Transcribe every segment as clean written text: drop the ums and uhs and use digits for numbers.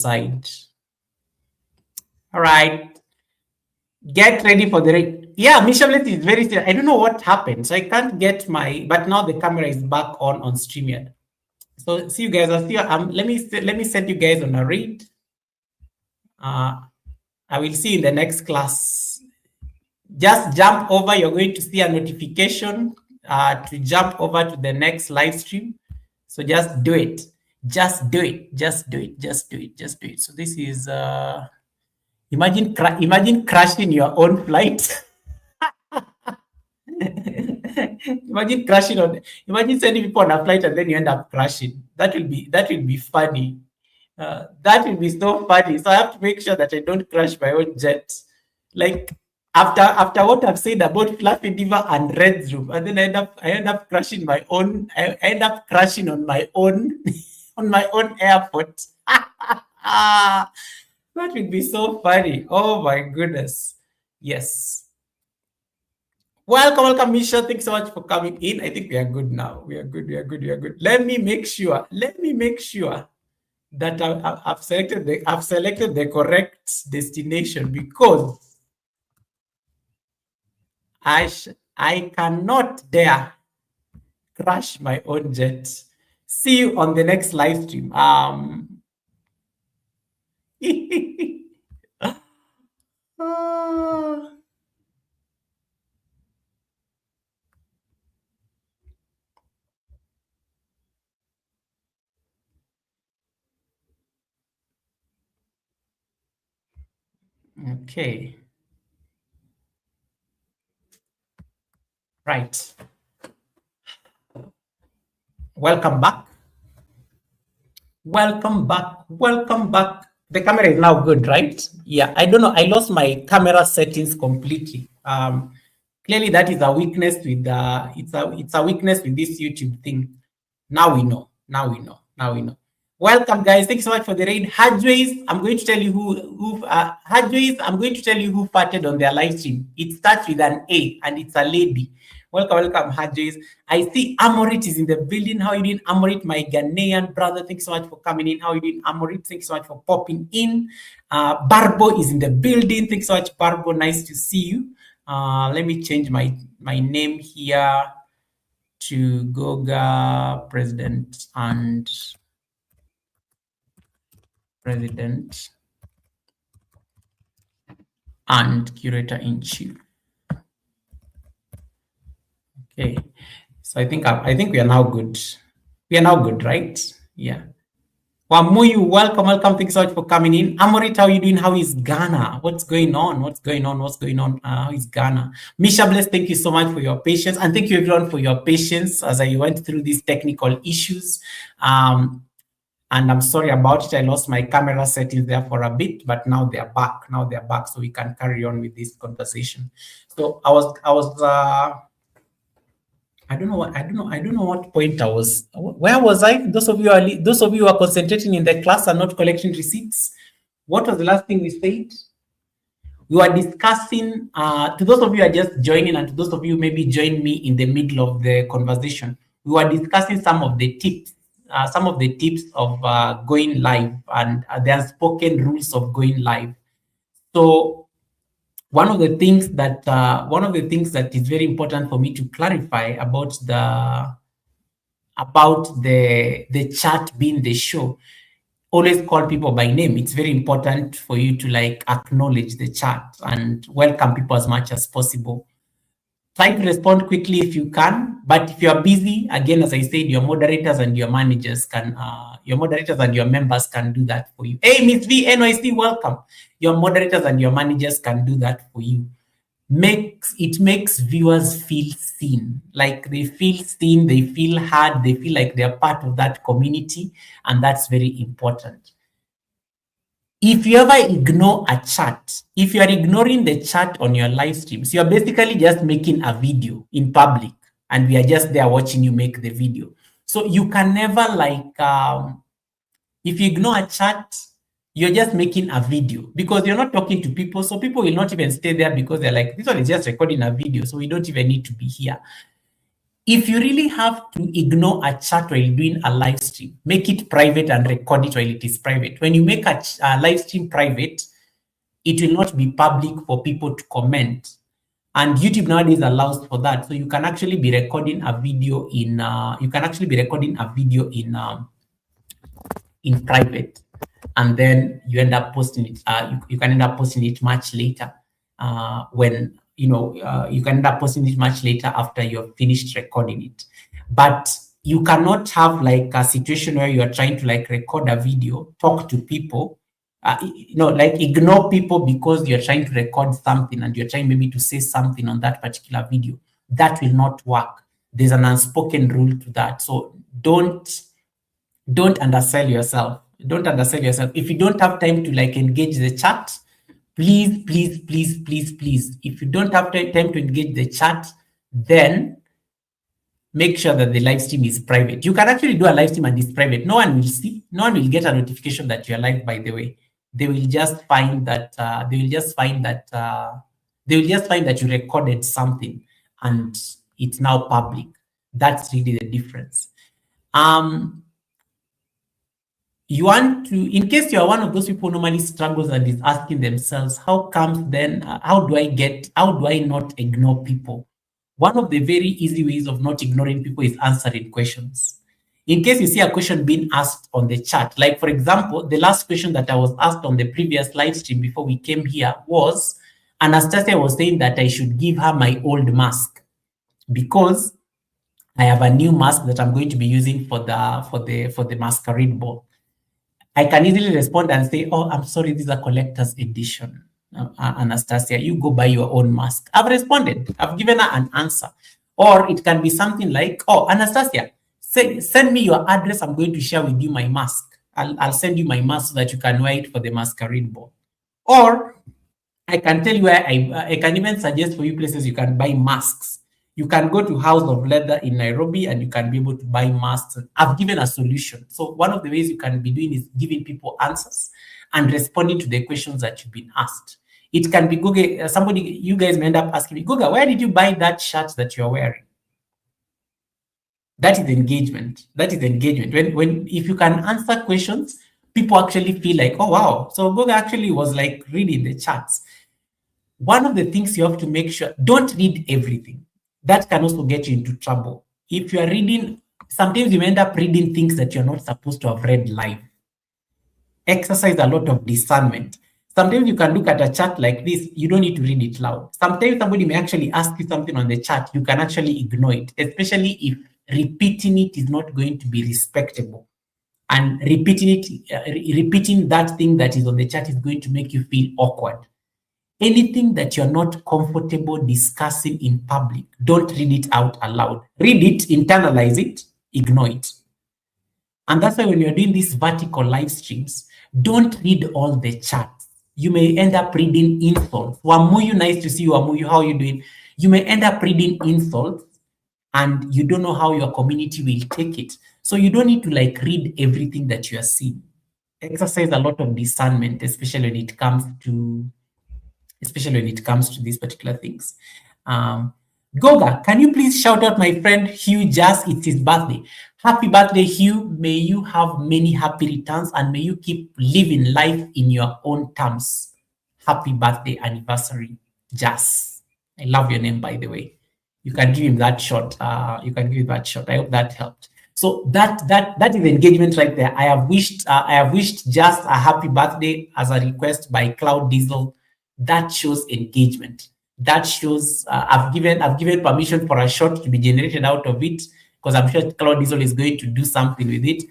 side. All right. Get ready for the raid. Yeah, Mishablet is very serious. I don't know what happened. So I can't get my, but now the camera is back on StreamYard. So see you guys. I'll see you. Let me send you guys on a raid. I will see you in the next class. Just jump over. You're going to see a notification to jump over to the next live stream. So just do it. Just do it. Just do it. Just do it. Just do it. So this is imagine crashing your own flight. Imagine crashing on. Imagine sending people on a flight and then you end up crashing. That will be funny. That will be so funny. So I have to make sure that I don't crash my own jet. Like after what I've said about Fluffy Diva and Red's room, and then I end up crashing my own. I end up crashing on my own on my own airport. That would be so funny. Oh my goodness. Yes. Welcome, Misha. Thanks so much for coming in. I think we are good now. We are good. Let me make sure that I've selected the correct destination, because I cannot dare crash my own jet. See you on the next live stream. Okay. Right. Welcome back. The camera is now good, right? Yeah, I don't know. I lost my camera settings completely. Clearly that is a weakness with it's a weakness with this YouTube thing. Now we know. Welcome, guys. Thank you so much for the raid. Hadways, I'm going to tell you who farted on their live stream. It starts with an A and it's a lady. Welcome, Hadways. I see Amorit is in the building. How are you doing, Amorit, my Ghanaian brother? Thanks so much for coming in. How are you doing, Amorit? Thanks so much for popping in. Barbo is in the building. Thanks so much, Barbo. Nice to see you. Let me change my name here to Goga President and Curator-in-Chief. Okay, so I think we are now good. We are now good, right? Yeah. Wamuyu, welcome. Thanks so much for coming in. Amorit, how are you doing? How is Ghana? What's going on? How is Ghana? Misha Bless, thank you so much for your patience, and thank you everyone for your patience as I went through these technical issues. And I'm sorry about it. I lost my camera settings there for a bit, but now they're back. So we can carry on with this conversation. So I don't know what point I was. Where was I? Those of you who are concentrating in the class and not collecting receipts. What was the last thing we said? We were discussing, to those of you who are just joining, and to those of you who maybe joined me in the middle of the conversation, we were discussing some of the tips of going live and the unspoken rules of going live. So one of the things that is very important for me to clarify about the chat being the show. Always call people by name. It's very important for you to acknowledge the chat and welcome people as much as possible. Try to respond quickly if you can, but if you are busy, again, as I said, your moderators and your managers can, your members can do that for you. Hey, Miss V, NYC, welcome. Your moderators and your managers can do that for you. It makes viewers feel seen, like they feel seen, they feel heard, they feel like they're part of that community, and that's very important. If you ever ignore a chat, if you are ignoring the chat on your live streams, you're basically just making a video in public and we are just there watching you make the video. So you can never if you ignore a chat, you're just making a video because you're not talking to people. So people will not even stay there because they're like, this one is just recording a video. So we don't even need to be here. If you really have to ignore a chat while doing a live stream, make it private and record it while it is private. When you make a live stream private, it will not be public for people to comment. And YouTube nowadays allows for that. So you can actually be recording a video in private, and then you end up posting it. You can end up posting it much later when you can end up posting it much later after you've finished recording it. But you cannot have like a situation where you are trying to like record a video, talk to people, like ignore people because you're trying to record something and you're trying maybe to say something on that particular video. That will not work. There's an unspoken rule to that. So don't undersell yourself. Don't undersell yourself. If you don't have time to like engage the chat, please, if you don't have time to engage the chat, then make sure that the live stream is private. You can actually do a live stream and it's private. No one will see. No one will get a notification that you're live, by the way. They will just find that you recorded something and it's now public. That's really the difference. You want to, in case you're one of those people who normally struggles and is asking themselves, how comes then, how do I not ignore people? One of the very easy ways of not ignoring people is answering questions. In case you see a question being asked on the chat, like for example, the last question that I was asked on the previous live stream before we came here was, Anastasia was saying that I should give her my old mask because I have a new mask that I'm going to be using for the masquerade ball. I can easily respond and say, oh, I'm sorry, this is a collector's edition. Anastasia, you go buy your own mask. I've responded. I've given her an answer. Or it can be something like, oh, Anastasia, send me your address. I'm going to share with you my mask. I'll send you my mask so that you can wear it for the masquerade ball. Or I can tell you where I can even suggest for you places you can buy masks. You can go to House of Leather in Nairobi and you can be able to buy masks. I've given a solution. So one of the ways you can be doing is giving people answers and responding to the questions that you've been asked. It can be Google, you guys may end up asking me, Google, where did you buy that shirt that you're wearing? That is engagement. That is engagement. If you can answer questions, people actually feel like, oh, wow. So Google actually was like reading the charts. One of the things you have to make sure, don't read everything. That can also get you into trouble. If you are reading, sometimes you end up reading things that you're not supposed to have read live. Exercise a lot of discernment. Sometimes you can look at a chat like this, you don't need to read it loud. Sometimes somebody may actually ask you something on the chat, you can actually ignore it, especially if repeating it is not going to be respectable. And repeating that thing that is on the chat is going to make you feel awkward. Anything that you're not comfortable discussing in public, don't read it out aloud. Read it, internalize it, ignore it. And that's why when you're doing these vertical live streams, don't read all the chats. You may end up reading insults. Wamuyu, nice to see you. Wamuyu, how are you doing? You may end up reading insults and you don't know how your community will take it. So you don't need to like read everything that you are seeing. Exercise a lot of discernment, especially when it comes to these particular things. Goga, can you please shout out my friend Hugh Jazz? It's his birthday. Happy birthday, Hugh. May you have many happy returns and may you keep living life in your own terms. Happy birthday anniversary, Jazz. I love your name, by the way. You can give him that shot. I hope that helped. So that is engagement right there. I have wished Jazz a happy birthday as a request by Cloud Diesel. That shows engagement. That shows I've given permission for a shot to be generated out of it because I'm sure Cloud Diesel is going to do something with it.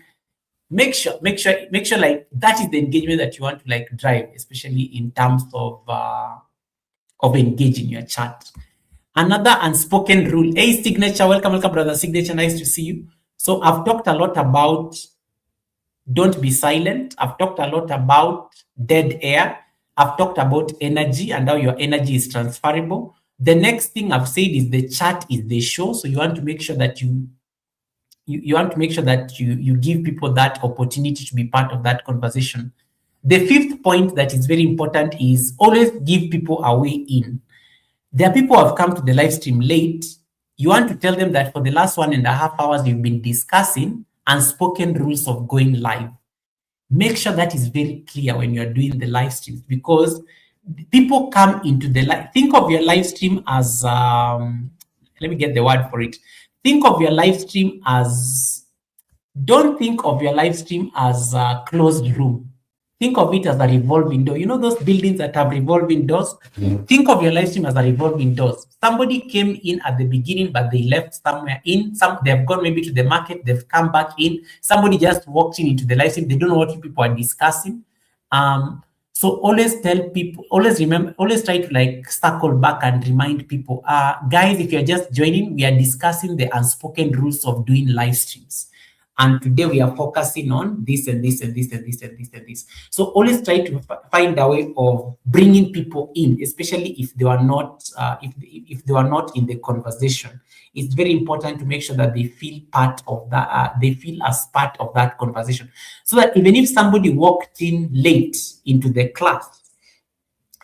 Make sure like that is the engagement that you want to like drive, especially in terms of engaging your chat. Another unspoken rule. Hey, Signature, welcome, brother Signature. Nice to see you. So I've talked a lot about don't be silent. I've talked a lot about dead air. I've talked about energy and how your energy is transferable. The next thing I've said is the chat is the show. So you want to make sure that you give people that opportunity to be part of that conversation. The fifth point that is very important is always give people a way in. There are people who have come to the live stream late. You want to tell them that for the last 1.5 hours, you've been discussing unspoken rules of going live. Make sure that is very clear when you're doing the live streams, because people come into the live. Think of your live stream as, let me get the word for it. Think of your live stream as, don't think of your live stream as a closed room. Think of it as a revolving door. You know those buildings that have revolving doors? Think of your live stream as a revolving doors. Somebody came in at the beginning, but they left somewhere in. They've gone maybe to the market, they've come back in. Somebody just walked in into the live stream. They don't know what you people are discussing. So always tell people, always remember, always try to like circle back and remind people, guys, if you're just joining, we are discussing the unspoken rules of doing live streams. And today we are focusing on this and this and this and this and this and this. So always try to find a way of bringing people in, especially if they are not if they are not in the conversation. It's very important to make sure that they feel part of that. They feel as part of that conversation, so that even if somebody walked in late into the class,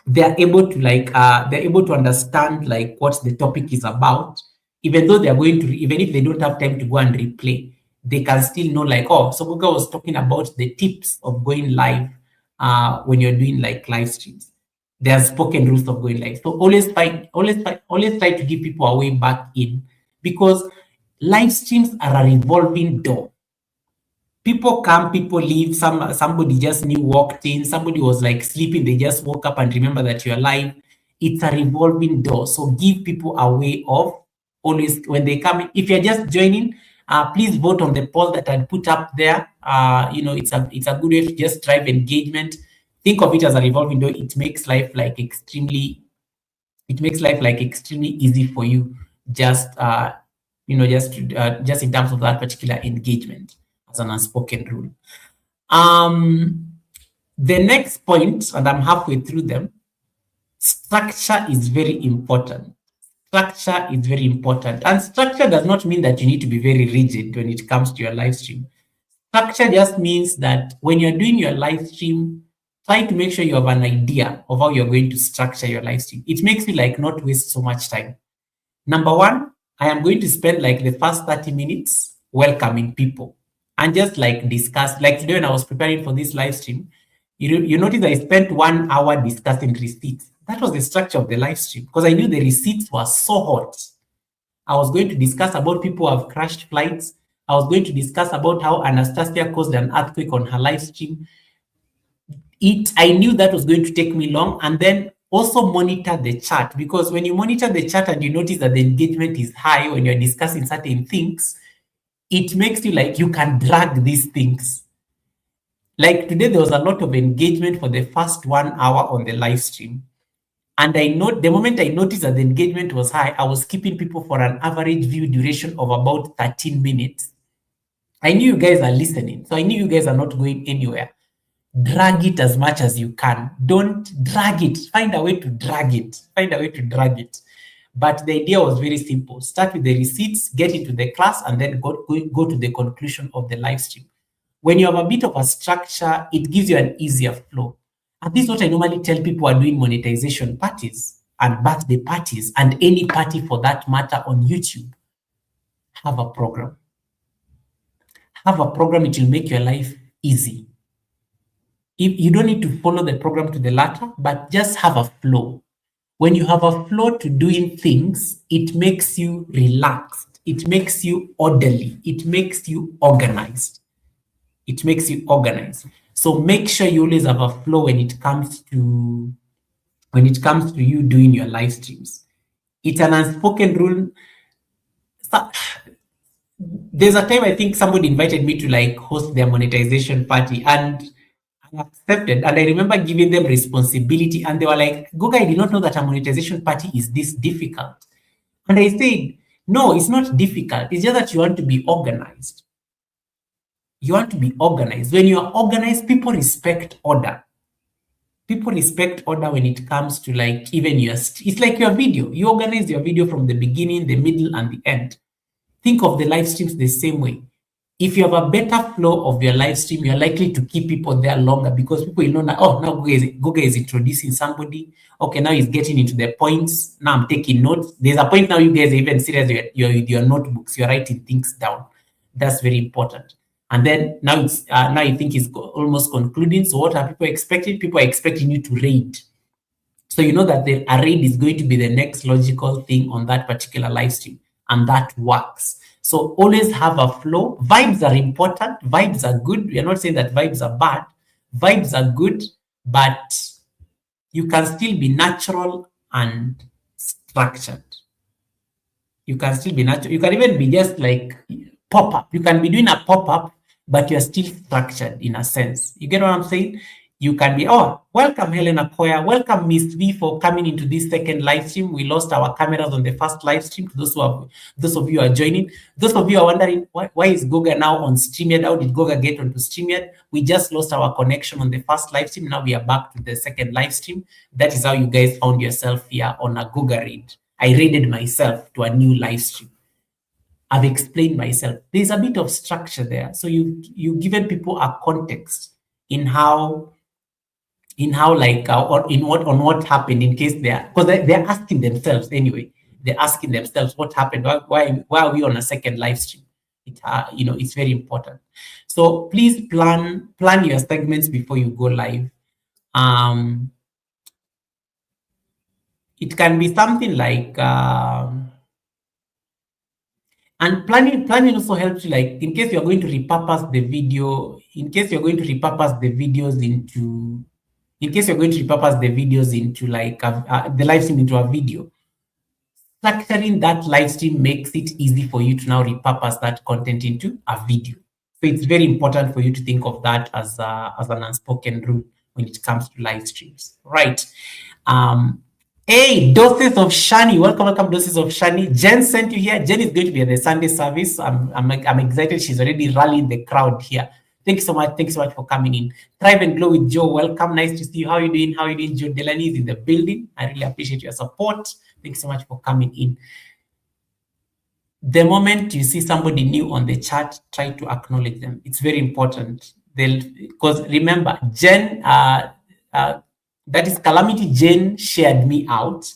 they're able to understand like what the topic is about, even though they're going to, even if they don't have time to go and replay, they can still know like, oh, so Guga was talking about the tips of going live when you're doing like live streams. There are spoken rules of going live. So always try to give people a way back in, because live streams are a revolving door. People come, people leave. Somebody just new walked in. Somebody was like sleeping. They just woke up and remember that you're live. It's a revolving door. So give people a way of always, when they come in. If you're just joining, please vote on the poll that I put up there. It's a good way to just drive engagement. Think of it as a revolving door. It makes life like extremely easy for you. Just just in terms of that particular engagement as an unspoken rule. The next point, and I'm halfway through them, structure is very important. Structure is very important. And structure does not mean that you need to be very rigid when it comes to your live stream. Structure just means that when you're doing your live stream, try to make sure you have an idea of how you're going to structure your live stream. It makes you like not waste so much time. Number one, I am going to spend like the first 30 minutes welcoming people and just like discuss. Like today when I was preparing for this live stream, you notice I spent 1 hour discussing receipts. That was the structure of the live stream, because I knew the receipts were so hot. I was going to discuss about people who have crashed flights. I was going to discuss about how Anastasia caused an earthquake on her live stream. I knew that was going to take me long. And then also monitor the chat, because when you monitor the chat and you notice that the engagement is high when you're discussing certain things, it makes you like you can drag these things. Like today, there was a lot of engagement for the first 1 hour on the live stream. And the moment I noticed that the engagement was high, I was keeping people for an average view duration of about 13 minutes. I knew you guys are listening, so I knew you guys are not going anywhere. Drag it as much as you can. Don't drag it. Find a way to drag it. But the idea was very simple. Start with the receipts, get into the class, and then go to the conclusion of the live stream. When you have a bit of a structure, it gives you an easier flow. And this is what I normally tell people are doing monetization parties and birthday parties and any party for that matter on YouTube. Have a program. Have a program, it will make your life easy. If you don't need to follow the program to the letter, but just have a flow. When you have a flow to doing things, it makes you relaxed. It makes you orderly. It makes you organized. So make sure you always have a flow when it comes to you doing your live streams. It's an unspoken rule. There's a time I think somebody invited me to like host their monetization party, and I accepted. And I remember giving them responsibility, and they were like, "Goga, I did not know that a monetization party is this difficult." And I said, "No, it's not difficult. It's just that you want to be organized. When you are organized, people respect order. When it comes to like even it's like your video. You organize your video from the beginning, the middle, and the end. Think of the live streams the same way. If you have a better flow of your live stream, you're likely to keep people there longer because people will know that, oh, now Google is introducing somebody. Okay, now he's getting into the points. Now I'm taking notes. There's a point now you guys are even serious. You're with your notebooks. You're writing things down. That's very important. And then now now you think it's almost concluding. So what are people expecting? People are expecting you to rate. So you know that the array is going to be the next logical thing on that particular live stream, and that works. So always have a flow. Vibes are important. Vibes are good. We are not saying that vibes are bad. Vibes are good, but you can still be natural and structured. You can still be natural. You can even be just like pop up. You can be doing a pop up, but you're still structured in a sense. You get what I'm saying? You can be, oh, welcome, Helena Koya. Welcome, Miss V, for coming into this second live stream. We lost our cameras on the first live stream. Those of you who are joining, those of you are wondering why is Goga now on StreamYard? How did Goga get onto StreamYard? We just lost our connection on the first live stream. Now we are back to the second live stream. That is how you guys found yourself here on a Goga raid. I raided myself to a new live stream. I've explained myself. There's a bit of structure there. So you've given people a context in how like or in what happened in case because they're asking themselves anyway. They're asking themselves what happened. Why are we on a second live stream? It's very important. So please plan your segments before you go live. It can be something like and planning also helps you, like in case you're going to repurpose the video, in case you're going to repurpose the videos into like the live stream into a video, structuring that live stream makes it easy for you to now repurpose that content into a video. So it's very important for you to think of that as an unspoken rule when it comes to live streams, right? Hey, Doses of Shani, welcome, Doses of Shani. Jen sent you here. Jen is going to be at the Sunday service. I'm excited. She's already rallying the crowd here. Thank you so much. Thanks so much for coming in. Thrive and Glow with Joe. Welcome. Nice to see you. How are you doing? Joe Delaney is in the building. I really appreciate your support. Thanks so much for coming in. The moment you see somebody new on the chat, try to acknowledge them. It's very important. Because remember, Jen, that is Calamity Jane shared me out.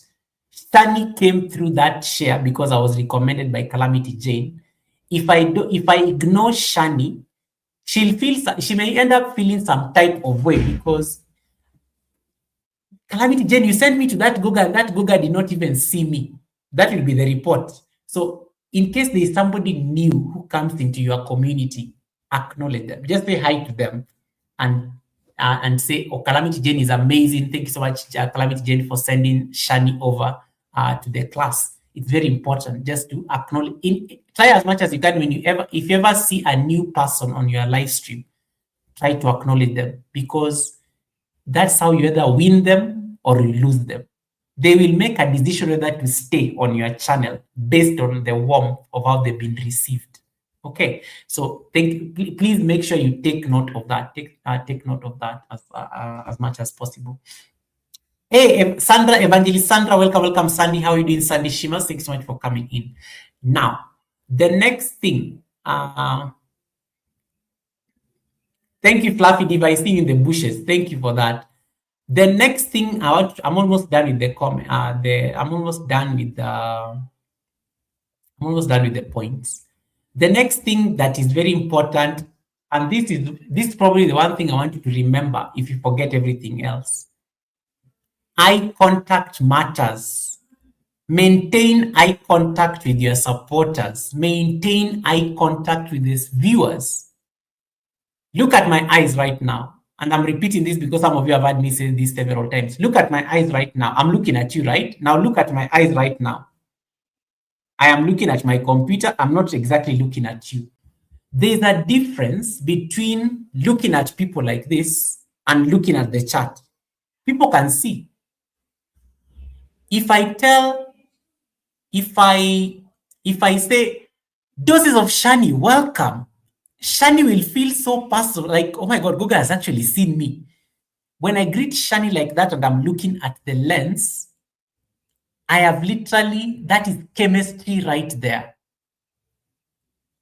Shani came through that share because I was recommended by Calamity Jane. If I ignore Shani, she may end up feeling some type of way because Calamity Jane, you sent me to that Google, and that Google did not even see me. That will be the report. So in case there is somebody new who comes into your community, acknowledge them. Just say hi to them and say, oh, Calamity Jane is amazing. Thank you so much, Calamity Jane, for sending Shani over to the class. It's very important just to acknowledge. Try as much as you can if you ever see a new person on your live stream, try to acknowledge them, because that's how you either win them or you lose them. They will make a decision whether to stay on your channel based on the warmth of how they've been received. Okay, so please make sure you take note of that. Take note of that as much as possible. Hey, Sandra, Evangelist Sandra, welcome, Sandy. How are you doing, Sandy Shima? Thanks so much for coming in. Now, the next thing. Thank you, Fluffy Diva. I see you in the bushes. Thank you for that. The next thing I'm almost done with the comment. I'm almost done with the points. The next thing that is very important, and this is probably the one thing I want you to remember if you forget everything else. Eye contact matters. Maintain eye contact with your supporters. Maintain eye contact with these viewers. Look at my eyes right now. And I'm repeating this because some of you have heard me say this several times. Look at my eyes right now. I'm looking at you, right? Now look at my eyes right now. I am looking at my computer. I'm not exactly looking at you. There's a difference between looking at people like this and looking at the chat. People can see. If I say, Doses of Shani, welcome, Shani will feel so personal, like, oh my God, Google has actually seen me. When I greet Shani like that and I'm looking at the lens, I have literally, that is chemistry right there.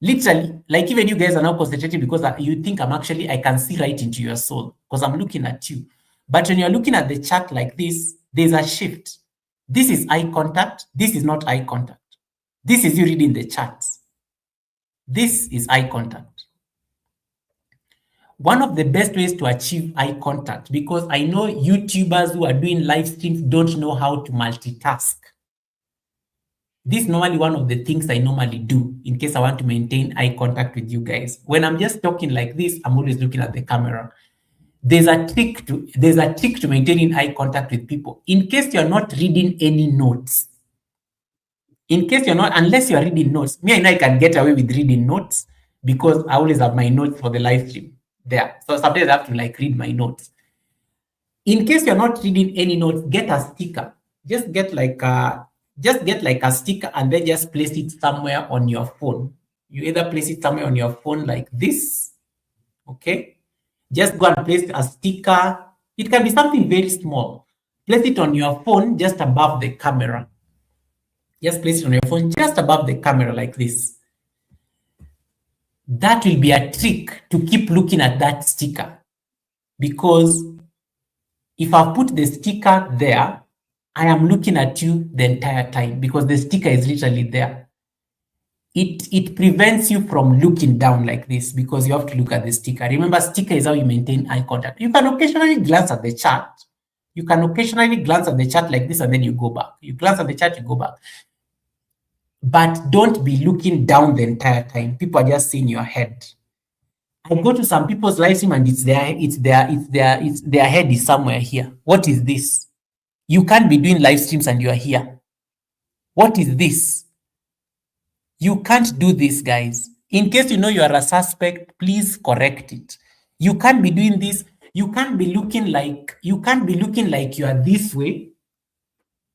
Literally, like even you guys are now concentrating because you think I can see right into your soul because I'm looking at you. But when you're looking at the chat like this, there's a shift. This is eye contact. This is not eye contact. This is you reading the charts. This is eye contact. One of the best ways to achieve eye contact, because I know YouTubers who are doing live streams don't know how to multitask. This is normally one of the things I normally do in case I want to maintain eye contact with you guys. When I'm just talking like this, I'm always looking at the camera. There's a trick to maintaining eye contact with people. In case you're not reading any notes, unless you're reading notes, me, I know I can get away with reading notes because I always have my notes for the live stream there. So sometimes I have to like read my notes. In case you're not reading any notes, get a sticker. Just get like a sticker and then just place it somewhere on your phone. You either place it somewhere on your phone like this, okay? Just go and place a sticker. It can be something very small. Place it on your phone just above the camera. Just place it on your phone just above the camera like this. That will be a trick to keep looking at that sticker, because if I put the sticker there, I am looking at you the entire time because the sticker is literally there. It prevents you from looking down like this because you have to look at the sticker. Remember, sticker is how you maintain eye contact. You can occasionally glance at the chart. You can occasionally glance at the chart like this and then you go back. You glance at the chart, you go back. But don't be looking down the entire time. People are just seeing your head. I go to some people's live stream and their head is somewhere here. What is this? You can't be doing live streams and you are here. What is this? You can't do this, guys. In case you know you are a suspect, please correct it. You can't be doing this. You can't be looking like you are this way.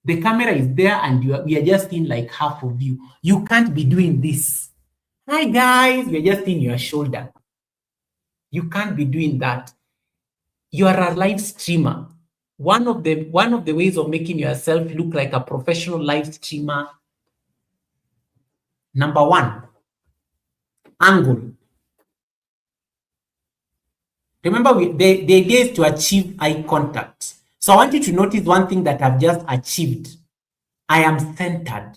The camera is there and we are just seeing like half of you. You can't be doing this. Hi guys, we are just seeing your shoulder. You can't be doing that. You are a live streamer. One of the ways of making yourself look like a professional live streamer, number one, angle. Remember, the idea is to achieve eye contact. So I want you to notice one thing that I've just achieved. I am centered.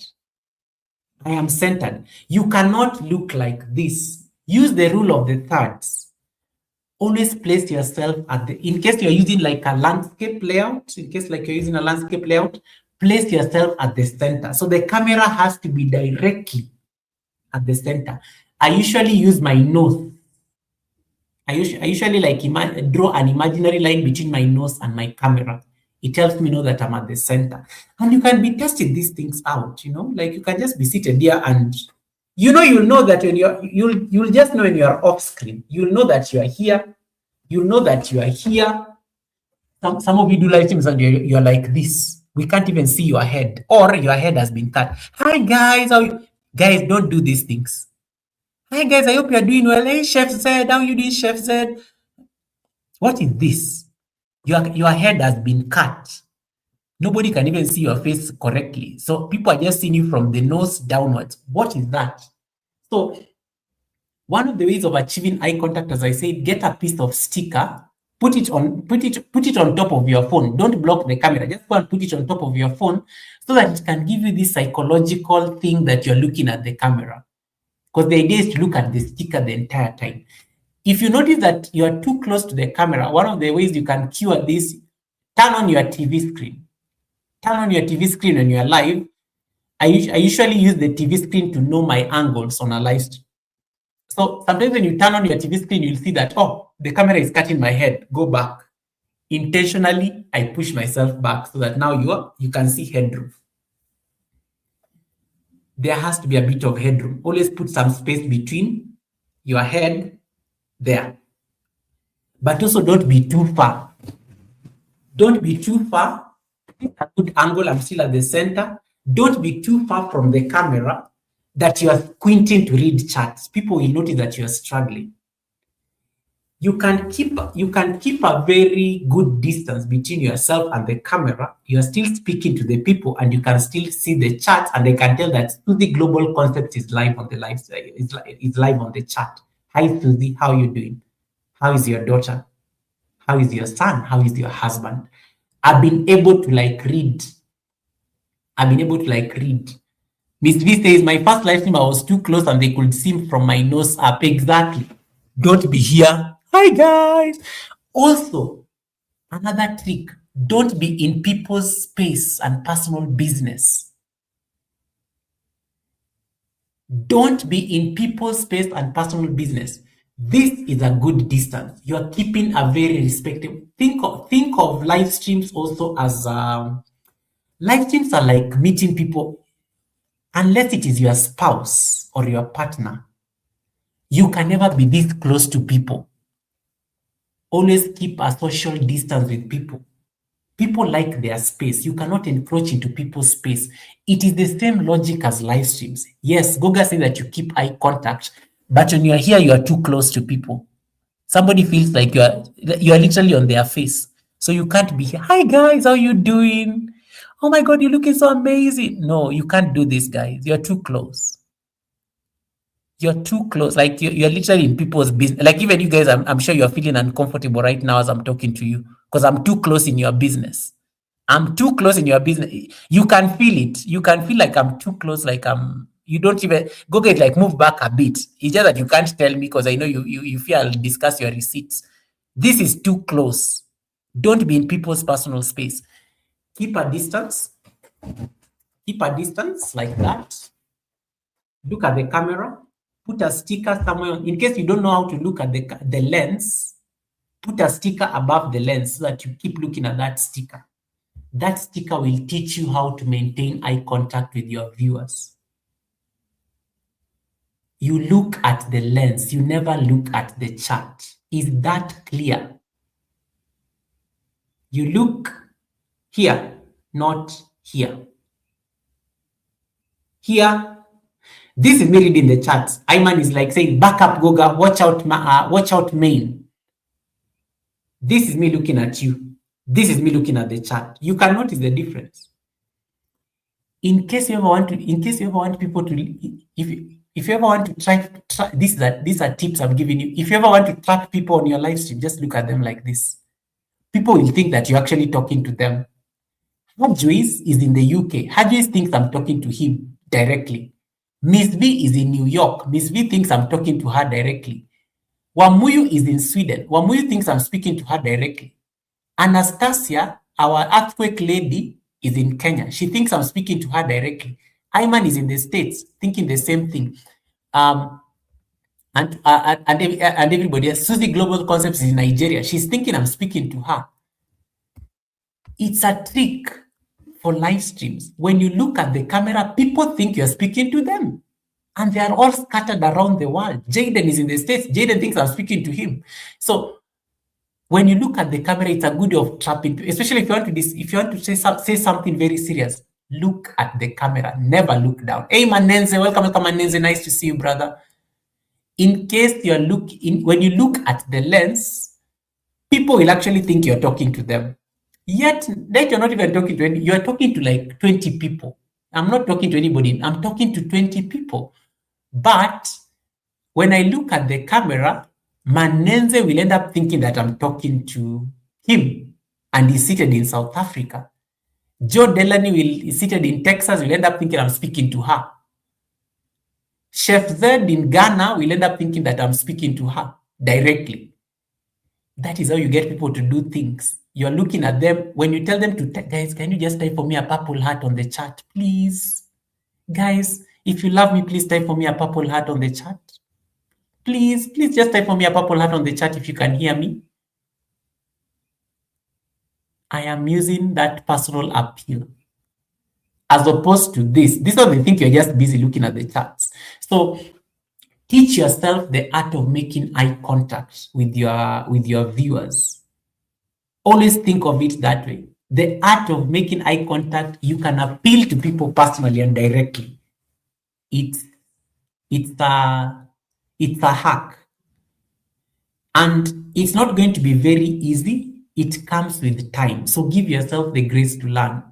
I am centered. You cannot look like this. Use the rule of the thirds. Always place yourself in case you're using like a landscape layout, place yourself at the center. So the camera has to be directly at the center. I usually use my nose. I usually like draw an imaginary line between my nose and my camera. It helps me know that I'm at the center. And you can be testing these things out, like you can just be seated here and you'll know that when you'll just know when you're off screen. You'll know that you are here. You'll know that you are here. Some of you do live streams and you're like this. We can't even see your head, or your head has been cut. Hi guys, how you? Guys, don't do these things. Hi guys, I hope you're doing well. Hey Chef Zed, how you doing, Chef Zed? What is this? Your head has been cut. Nobody can even see your face correctly. So people are just seeing you from the nose downwards. What is that? So one of the ways of achieving eye contact, as I said, get a piece of sticker, put it on top of your phone. Don't block the camera. Just go and put it on top of your phone so that it can give you this psychological thing that you're looking at the camera. Because the idea is to look at the sticker the entire time. If you notice that you are too close to the camera, one of the ways you can cure this, turn on your TV screen. Turn on your TV screen when you are live. I usually use the TV screen to know my angles on a live stream. So sometimes when you turn on your TV screen, you'll see that, oh, the camera is cutting my head. Go back. Intentionally, I push myself back so that now you can see headroom. There has to be a bit of headroom. Always put some space between your head there. But also don't be too far. Don't be too far. A good angle, I'm still at the center. Don't be too far from the camera that you are squinting to read charts. People will notice that you are struggling. you can keep a very good distance between yourself and the camera. You are still speaking to the people, and you can still see the chat, and they can tell that Suzy Global Concept is live on the is live on the chat. Hi Suzy, how are you doing? How is your daughter? How is your son? How is your husband? I've been able to like read. I've been able to like read. Miss V says, my first live stream, I was too close and they could see from my nose up. Exactly. Don't be here. Hi, guys. Also, another trick, don't be in people's space and personal business. Don't be in people's space and personal business. This is a good distance. You are keeping a very respectable. Think of live streams also as live streams are like meeting people, unless it is your spouse or your partner. You can never be this close to people. Always keep a social distance with people. People like their space. You cannot encroach into people's space. It is the same logic as live streams. Yes, Goga said that you keep eye contact, but when you are here, you are too close to people. Somebody feels like you are literally on their face. So you can't be here. Hi guys, how you doing? Oh my God, you're looking so amazing. No, you can't do this, guys. You're too close. You're too close. Like you're literally in people's business. Like even you guys, I'm sure you're feeling uncomfortable right now as I'm talking to you because I'm too close in your business. I'm too close in your business. You can feel it. You can feel like I'm too close. Like you don't even go get like move back a bit. It's just that you can't tell me because I know you feel I'll discuss your receipts. This is too close. Don't be in people's personal space. Keep a distance. Keep a distance like that. Look at the camera. Put a sticker somewhere. In case you don't know how to look at the lens, put a sticker above the lens so that you keep looking at that sticker. That sticker will teach you how to maintain eye contact with your viewers. You look at the lens, you never look at the chat. Is that clear? You look here, not here. Here, this is me reading the chat. Ayman is like saying, back up, Goga, watch out, main. This is me looking at you. This is me looking at the chat. You can notice the difference. In case you ever want people to, if you ever want to try, these are tips I'm giving you. If you ever want to track people on your live stream, just look at them like this. People will think that you're actually talking to them. Hadjuis is in the UK. Hadjuis thinks I'm talking to him directly. Miss V is in New York. Miss V thinks I'm talking to her directly. Wamuyu is in Sweden. Wamuyu thinks I'm speaking to her directly. Anastasia, our earthquake lady, is in Kenya. She thinks I'm speaking to her directly. Ayman is in the States, thinking the same thing. And everybody else. Suzy Global Concepts is in Nigeria. She's thinking I'm speaking to her. It's a trick for live streams. When you look at the camera, people think you're speaking to them. And they are all scattered around the world. Jaden is in the States. Jaden thinks I'm speaking to him. So when you look at the camera, it's a good way of trapping, especially if you want to say something very serious. Look at the camera. Never look down. Hey, Manenze, welcome, Manenze. Nice to see you, brother. In case when you look at the lens, people will actually think you're talking to them. Yet that you're not even talking to any, you're talking to like 20 people. I'm not talking to anybody. I'm talking to 20 people. But when I look at the camera, Manenze will end up thinking that I'm talking to him, and he's seated in South Africa. Joe Delaney is seated in Texas, will end up thinking I'm speaking to her. Chef Zed in Ghana will end up thinking that I'm speaking to her directly. That is how you get people to do things. You're looking at them. When you tell them to, guys, can you just type for me a purple heart on the chat, please? Guys, if you love me, please type for me a purple heart on the chat. Please just type for me a purple heart on the chat if you can hear me. I am using that personal appeal. As opposed to this. This one, they think you're just busy looking at the charts. So teach yourself the art of making eye contact with your viewers. Always think of it that way. The art of making eye contact, you can appeal to people personally and directly. It's a hack. And it's not going to be very easy. It comes with time. So give yourself the grace to learn.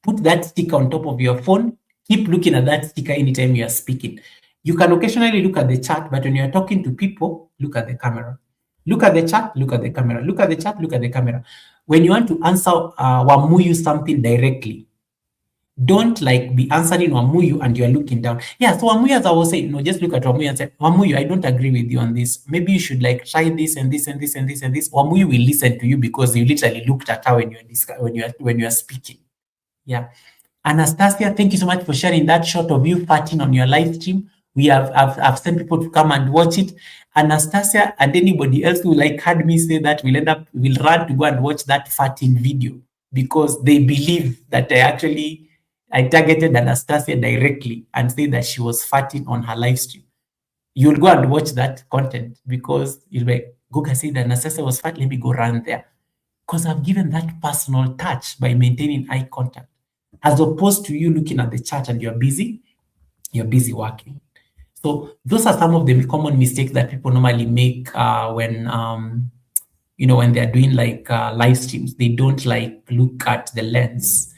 Put that sticker on top of your phone. Keep looking at that sticker anytime you are speaking. You can occasionally look at the chat, but when you're talking to people, look at the camera. Look at the chat, look at the camera. Look at the chat, look at the camera. When you want to answer Wamuyu something directly, don't like be answering Wamuyu and you're looking down. Yeah, so Wamuyu, as I was saying, just look at Wamuyu and say, Wamuyu, I don't agree with you on this. Maybe you should like try this and this and this and this and this. Wamuyu will listen to you because you literally looked at her when you're speaking. Yeah. Anastasia, thank you so much for sharing that shot of you farting on your live stream. I've sent people to come and watch it. Anastasia and anybody else who like heard me say that will run to go and watch that farting video because they believe that I targeted Anastasia directly and said that she was farting on her live stream. You'll go and watch that content because you'll be like, Guga said that Anastasia was fat, let me go run there. Because I've given that personal touch by maintaining eye contact, as opposed to you looking at the chat and you're busy working. So those are some of the common mistakes that people normally make when they're doing like live streams. They don't like look at the lens.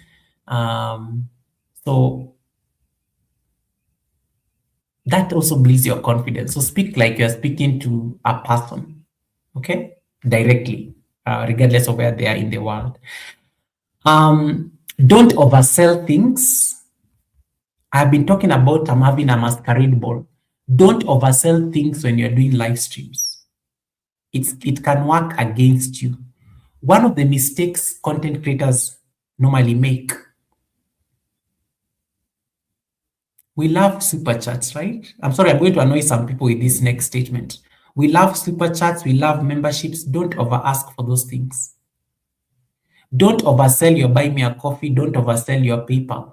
So that also builds your confidence. So speak like you're speaking to a person, okay, directly, regardless of where they are in the world. Don't oversell things. I've been talking about I'm having a masquerade ball. Don't oversell things when you're doing live streams. It can work against you. One of the mistakes content creators normally make. We love super chats, right? I'm sorry, I'm going to annoy some people with this next statement. We love super chats, we love memberships. Don't over ask for those things. Don't oversell your buy me a coffee. Don't oversell your PayPal.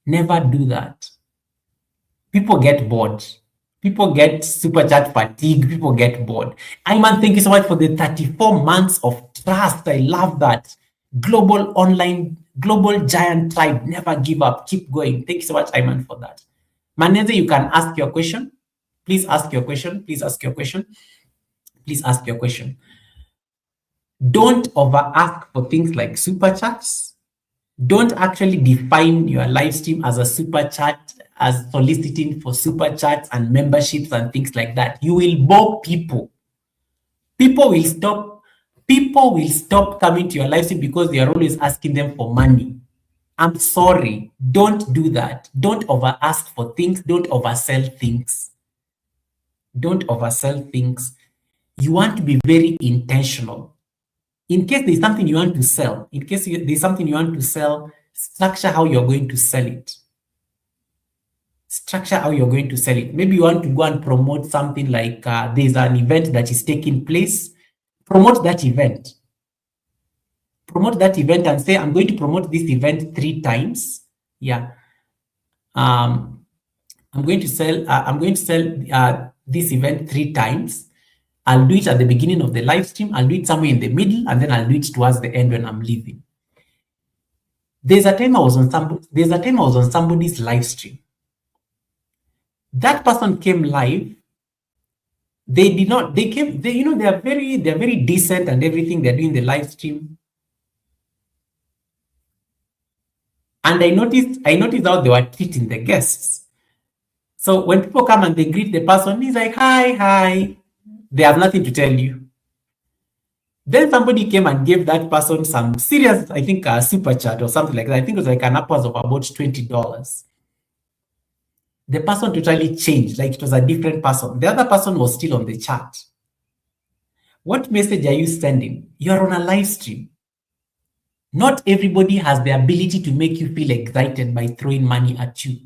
Never do that. People get bored. People get super chat fatigue. People get bored. Ayman, thank you so much for the 34 months of trust. I love that. Global giant tribe. Never give up. Keep going. Thank you so much, Ayman, for that. Maneze, you can ask your question. Please ask your question. Please ask your question. Please ask your question. Don't over ask for things like super chats. Don't actually define your live stream as a super chat, as soliciting for super chats and memberships and things like that. You will bore people. People will stop coming to your live stream because they are always asking them for money. I'm sorry. Don't do that. Don't over ask for things. Don't oversell things. Don't oversell things. You want to be very intentional. In case there's something you want to sell, structure how you're going to sell it. Structure how you're going to sell it. Maybe you want to go and promote something like there's an event that is taking place. Promote that event. Promote that event and say, I'm going to promote this event 3 times. Yeah. I'm going to sell this event 3 times. I'll do it at the beginning of the live stream. I'll do it somewhere in the middle, and then I'll do it towards the end when I'm leaving. There's a time I was on somebody's live stream. That person came live. They're very decent and everything. They're doing the live stream. And I noticed how they were treating the guests. So when people come and they greet the person, he's like, hi. They have nothing to tell you. Then somebody came and gave that person some serious, I think, super chat or something like that. I think it was like an upwards of about $20. The person totally changed, like it was a different person. The other person was still on the chat. What message are you sending? You're on a live stream. Not everybody has the ability to make you feel excited by throwing money at you.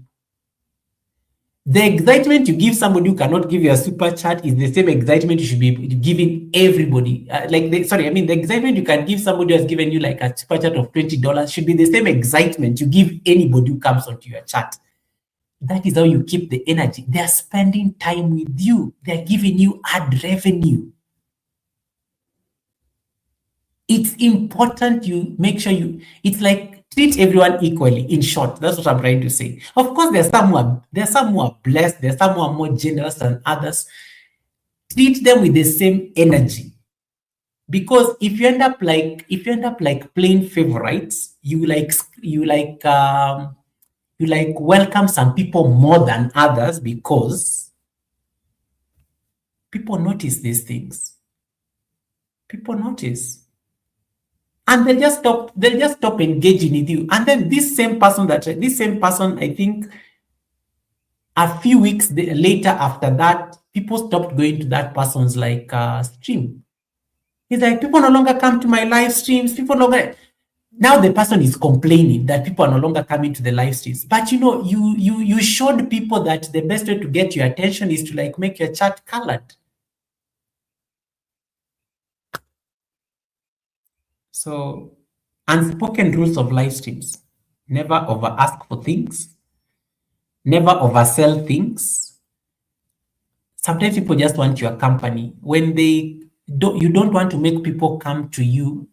The excitement you give somebody who cannot give you a super chat is the same excitement you should be giving everybody. The excitement you can give somebody who has given you like a super chat of $20 should be the same excitement you give anybody who comes onto your chat. That is how you keep the energy. They are spending time with you. They're giving you ad revenue. It's important you make sure it's like treat everyone equally. In short, that's what I'm trying to say. Of course, there's some who are blessed, there's some who are more generous than others. treat them with the same energy. Because if you end up like playing favorites, you like welcome some people more than others because people notice these things. People notice. And they'll just stop engaging with you. And then this same person, I think a few weeks later after that, people stopped going to that person's like stream. It's like people no longer come to my live streams. People no longer now the person is complaining that people are no longer coming to the live streams. But you know, you showed people that the best way to get your attention is to like make your chat colored. So unspoken rules of live streams: never over ask for things, never oversell things. Sometimes people just want your company. When you don't want to make people come to you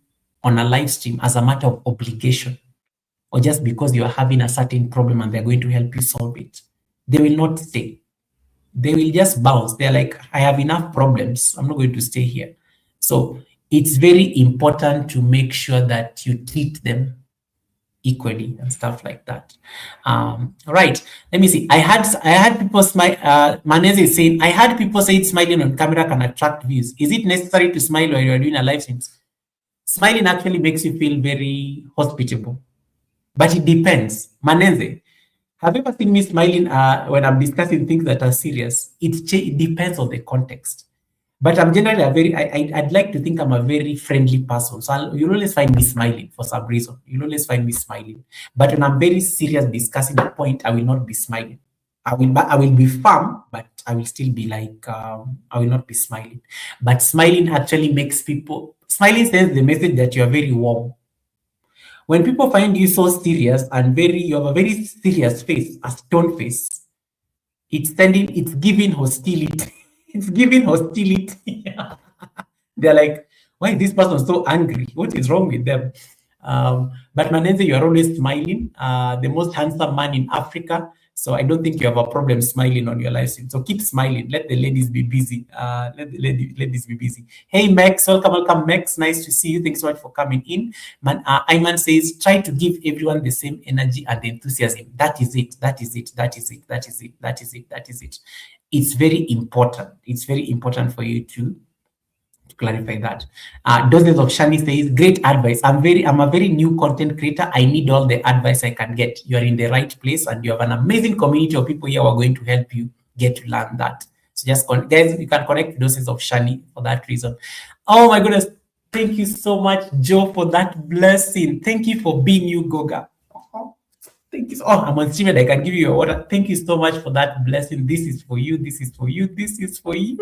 on a live stream as a matter of obligation, or just because you are having a certain problem and they're going to help you solve it. They will not stay. They will just bounce. They're like, I have enough problems. I'm not going to stay here. So it's very important to make sure that you treat them equally and stuff like that. Right. Let me see. I had people smile. Maneze is saying, I had people say smiling on camera can attract views. Is it necessary to smile while you're doing a live stream? Smiling actually makes you feel very hospitable. But it depends. Maneze, have you ever seen me smiling when I'm discussing things that are serious? It depends on the context. But I'm generally I'd like to think I'm a very friendly person. So you'll always find me smiling for some reason. You'll always find me smiling. But when I'm very serious discussing a point, I will not be smiling. I will be firm, but I will still be like, I will not be smiling. But smiling actually makes smiling sends the message that you are very warm. When people find you so serious and you have a very serious face, a stone face, it's giving hostility. It's giving hostility. They're like, why is this person so angry? What is wrong with them? But Manenze, you are always smiling, the most handsome man in Africa. So I don't think you have a problem smiling on your live stream. So keep smiling. Let the ladies be busy. Let the ladies be busy. Hey, Max, welcome, Max. Nice to see you. Thanks so much for coming in. Ayman says, try to give everyone the same energy and enthusiasm. That is it. That is it. That is it. That is it. That is it. That is it. It's very important. It's very important for you to clarify that. Dozens of Shani says, great advice. I'm a very new content creator. I need all the advice I can get. You are in the right place and you have an amazing community of people here who are going to help you get to learn that. So just guys, you can connect Dozens of Shani for that reason. Oh my goodness. Thank you so much, Joe, for that blessing. Thank you for being you, Goga. Thank you. Oh, I'm on stream and I can give you a water. Thank you so much for that blessing. This is for you. This is for you. This is for you.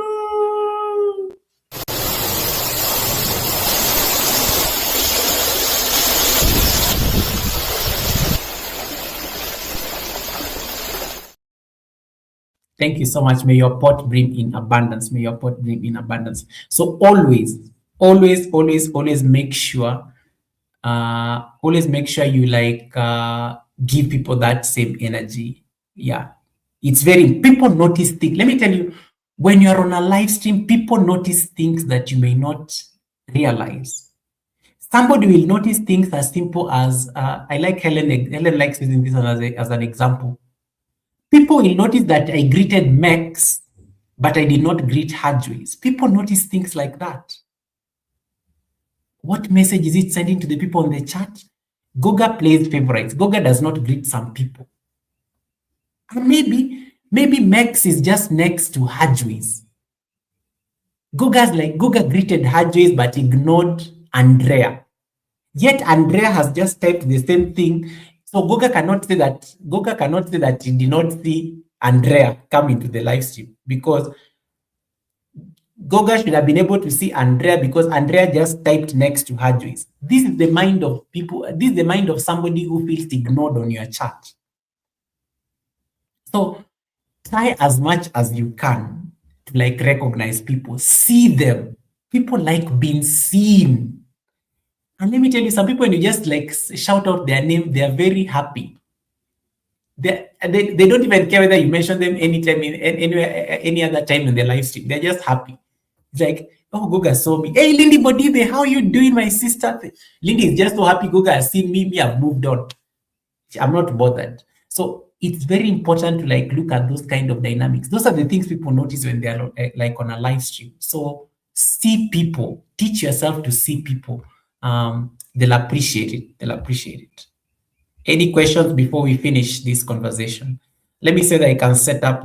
Thank you so much. May your pot bring in abundance. May your pot bring in abundance. So always make sure, you like give people that same energy. Yeah, it's people notice things. Let me tell you, when you're on a live stream, people notice things that you may not realize. Somebody will notice things as simple as I like Helen likes using this as an example. People will notice that I greeted Max, but I did not greet Hadways. People notice things like that. What message is it sending to the people on the chat? Goga plays favorites. Goga does not greet some people. And maybe Max is just next to Hadways. Goga greeted Hadways but ignored Andrea. Yet Andrea has just typed the same thing. So Goga cannot say that he did not see Andrea come into the live stream, because Goga should have been able to see Andrea because Andrea just typed next to Hadways. This is the mind of people. This is the mind of somebody who feels ignored on your chat. So try as much as you can to like recognize people, see them. People like being seen. And let me tell you, some people, when you just like shout out their name, they are very happy. They don't even care whether you mention them anytime, anywhere, any other time in their live stream. They're just happy. It's like, oh, Goga saw me. Hey, Lindy Bodibe, how you doing, my sister? Lindy is just so happy Goga has seen me. Me, I've moved on. I'm not bothered. So it's very important to like look at those kind of dynamics. Those are the things people notice when they are like on a live stream. So see people, teach yourself to see people. They'll appreciate it. They'll appreciate it. Any questions before we finish this conversation? Let me say that I can set up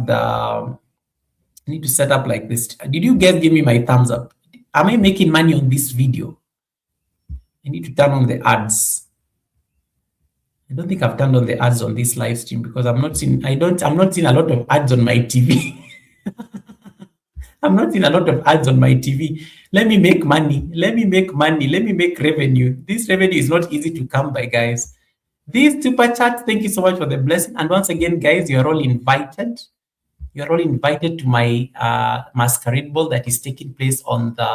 I need to set up like this. Did you guys give me my thumbs up? Am I making money on this video? I need to turn on the ads. I don't think I've turned on the ads on this live stream because I'm not seeing a lot of ads on my TV. I'm not seeing a lot of ads on my TV. Let me make money. Let me make money. Let me make revenue. This revenue is not easy to come by, guys. These super chats, thank you so much for the blessing. And once again, guys, you're all invited. You're all invited to my masquerade ball that is taking place on the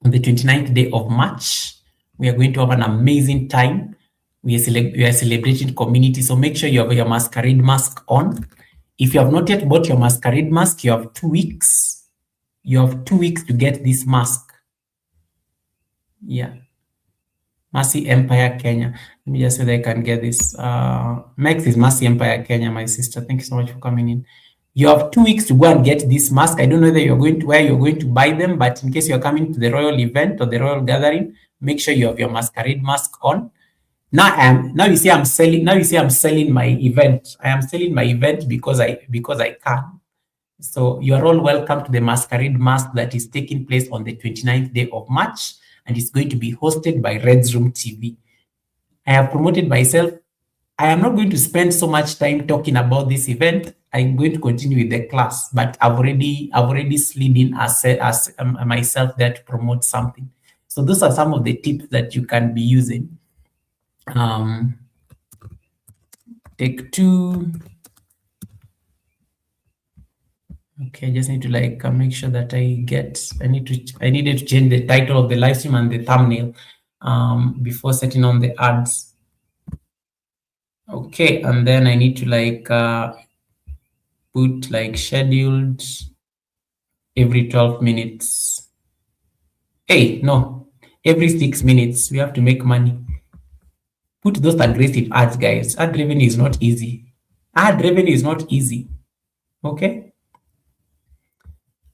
on the 29th day of March. We are going to have an amazing time. We are celebrating community. So make sure you have your masquerade mask on. If you have not yet bought your masquerade mask, you have 2 weeks. You have 2 weeks to get this mask. Yeah. Mercy Empire Kenya. Let me just say that I can get this. Max is Mercy Empire Kenya, my sister. Thank you so much for coming in. You have 2 weeks to go and get this mask. I don't know where you're going to buy them, but in case you're coming to the royal event or the royal gathering, make sure you have your masquerade mask on. Now you see I'm selling my event. I am selling my event because I can. So you are all welcome to the masquerade mask that is taking place on the 29th day of March, and it's going to be hosted by Red's Room TV. I have promoted myself. I am not going to spend so much time talking about this event. I'm going to continue with the class, but I've already slid in as myself there to promote something. So those are some of the tips that you can be using. Take 2. Okay, I just need to like make sure that I needed to change the title of the live stream and the thumbnail before setting on the ads. Okay, and then I need to like put like scheduled every 12 minutes. Hey, no, every 6 minutes. We have to make money. Put those aggressive ads, guys. Ad revenue is not easy. Ad revenue is not easy. Okay.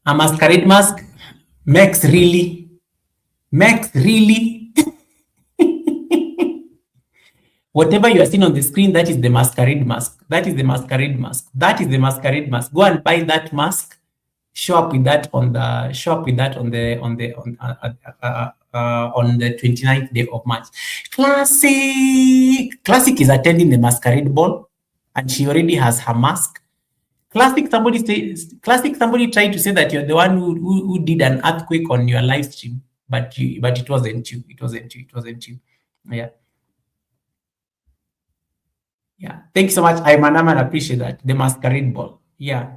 A masquerade mask. Max, really? Whatever you are seeing on the screen, that is the masquerade mask. That is the masquerade mask. That is the masquerade mask. Go and buy that mask. Show up with that on the 29th day of March. Classic is attending the masquerade ball, and she already has her mask. Classic, somebody tried to say that you're the one who did an earthquake on your live stream, but it wasn't you. It wasn't you. Yeah. Yeah. Thank you so much. I appreciate that. The masquerade ball. Yeah.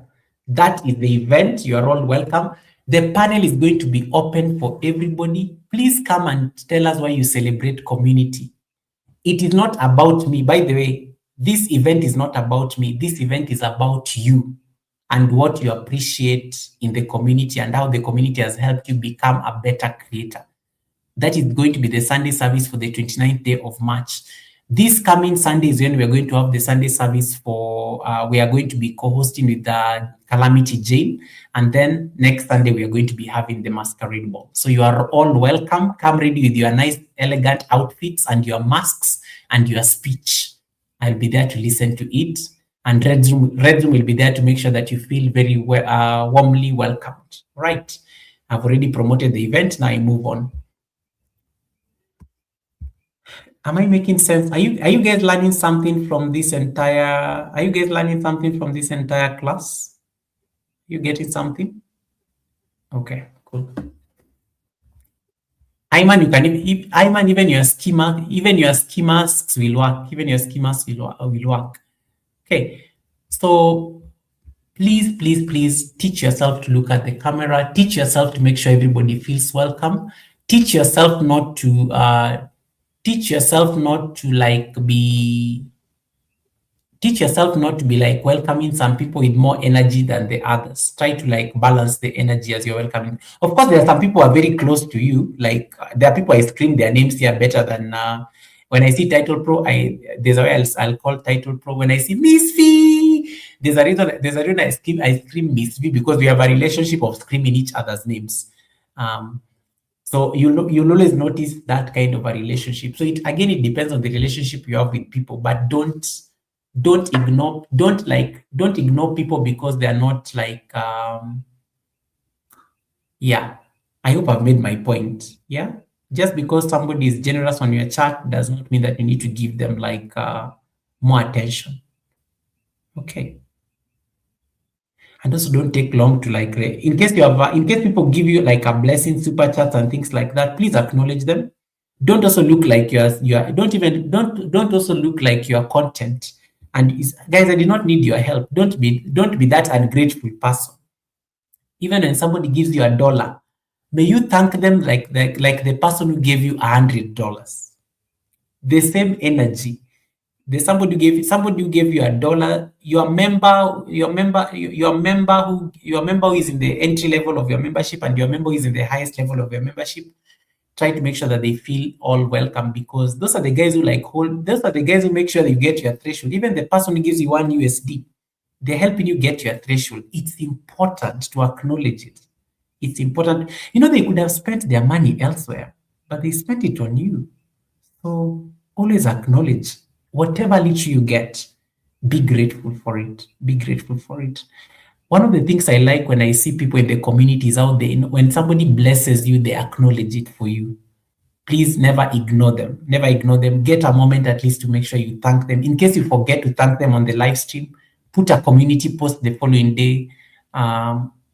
That is the event. You are all welcome. The panel is going to be open for everybody. Please come and tell us why you celebrate community. It is not about me. By the way, this event is not about me. This event is about you and what you appreciate in the community and how the community has helped you become a better creator. That is going to be the Sunday service for the 29th day of March. This coming Sunday is when we are going to have the Sunday service for, we are going to be co-hosting with the Calamity Jane. And then next Sunday, we are going to be having the masquerade ball. So you are all welcome. Come ready with your nice, elegant outfits and your masks and your speech. I'll be there to listen to it. And Red Room will be there to make sure that you feel very warmly welcomed. Right. I've already promoted the event. Now I move on. Am I making sense? Are you guys learning something from this entire? Are you guys learning something from this entire class? You getting something? Okay, cool. Ayman, you can even your schema, even your schemas will work. Even your schemas will work. Okay, so please teach yourself to look at the camera. Teach yourself to make sure everybody feels welcome. Teach yourself not to like be teach yourself not to be like welcoming some people with more energy than the others. Try to like balance the energy as you're welcoming. Of course, there are some people who are very close to you. Like there are people I scream their names here better than when I see Title Pro. There's a way I'll call Title Pro. When I see Miss V, there's a reason I scream Miss V, because we have a relationship of screaming each other's names. So you'll always notice that kind of a relationship. So it depends on the relationship you have with people, but don't ignore people because they are not like yeah. I hope I've made my point. Yeah. Just because somebody is generous on your chat does not mean that you need to give them like more attention. Okay. And also don't take long to like in case people give you like a blessing, super chats and things like that, please acknowledge them. Don't also look like you're don't also look like you're content. And guys, I did not need your help. Don't be that ungrateful person. Even when somebody gives you $1, may you thank them like the person who gave you $100. The same energy. There's somebody who gave you $1. Your member who is in the entry level of your membership and your member who is in the highest level of your membership. Try to make sure that they feel all welcome, because those are the guys who those are the guys who make sure that you get your threshold. Even the person who gives you $1, they're helping you get your threshold. It's important to acknowledge it. It's important. They could have spent their money elsewhere, but they spent it on you. So always acknowledge whatever little you get. Be grateful for it. Be grateful for it. One of the things I like when I see people in the communities out there, when somebody blesses you, they acknowledge it for you. Please never ignore them. Never ignore them. Get a moment at least to make sure you thank them. In case you forget to thank them on the live stream, put a community post the following day,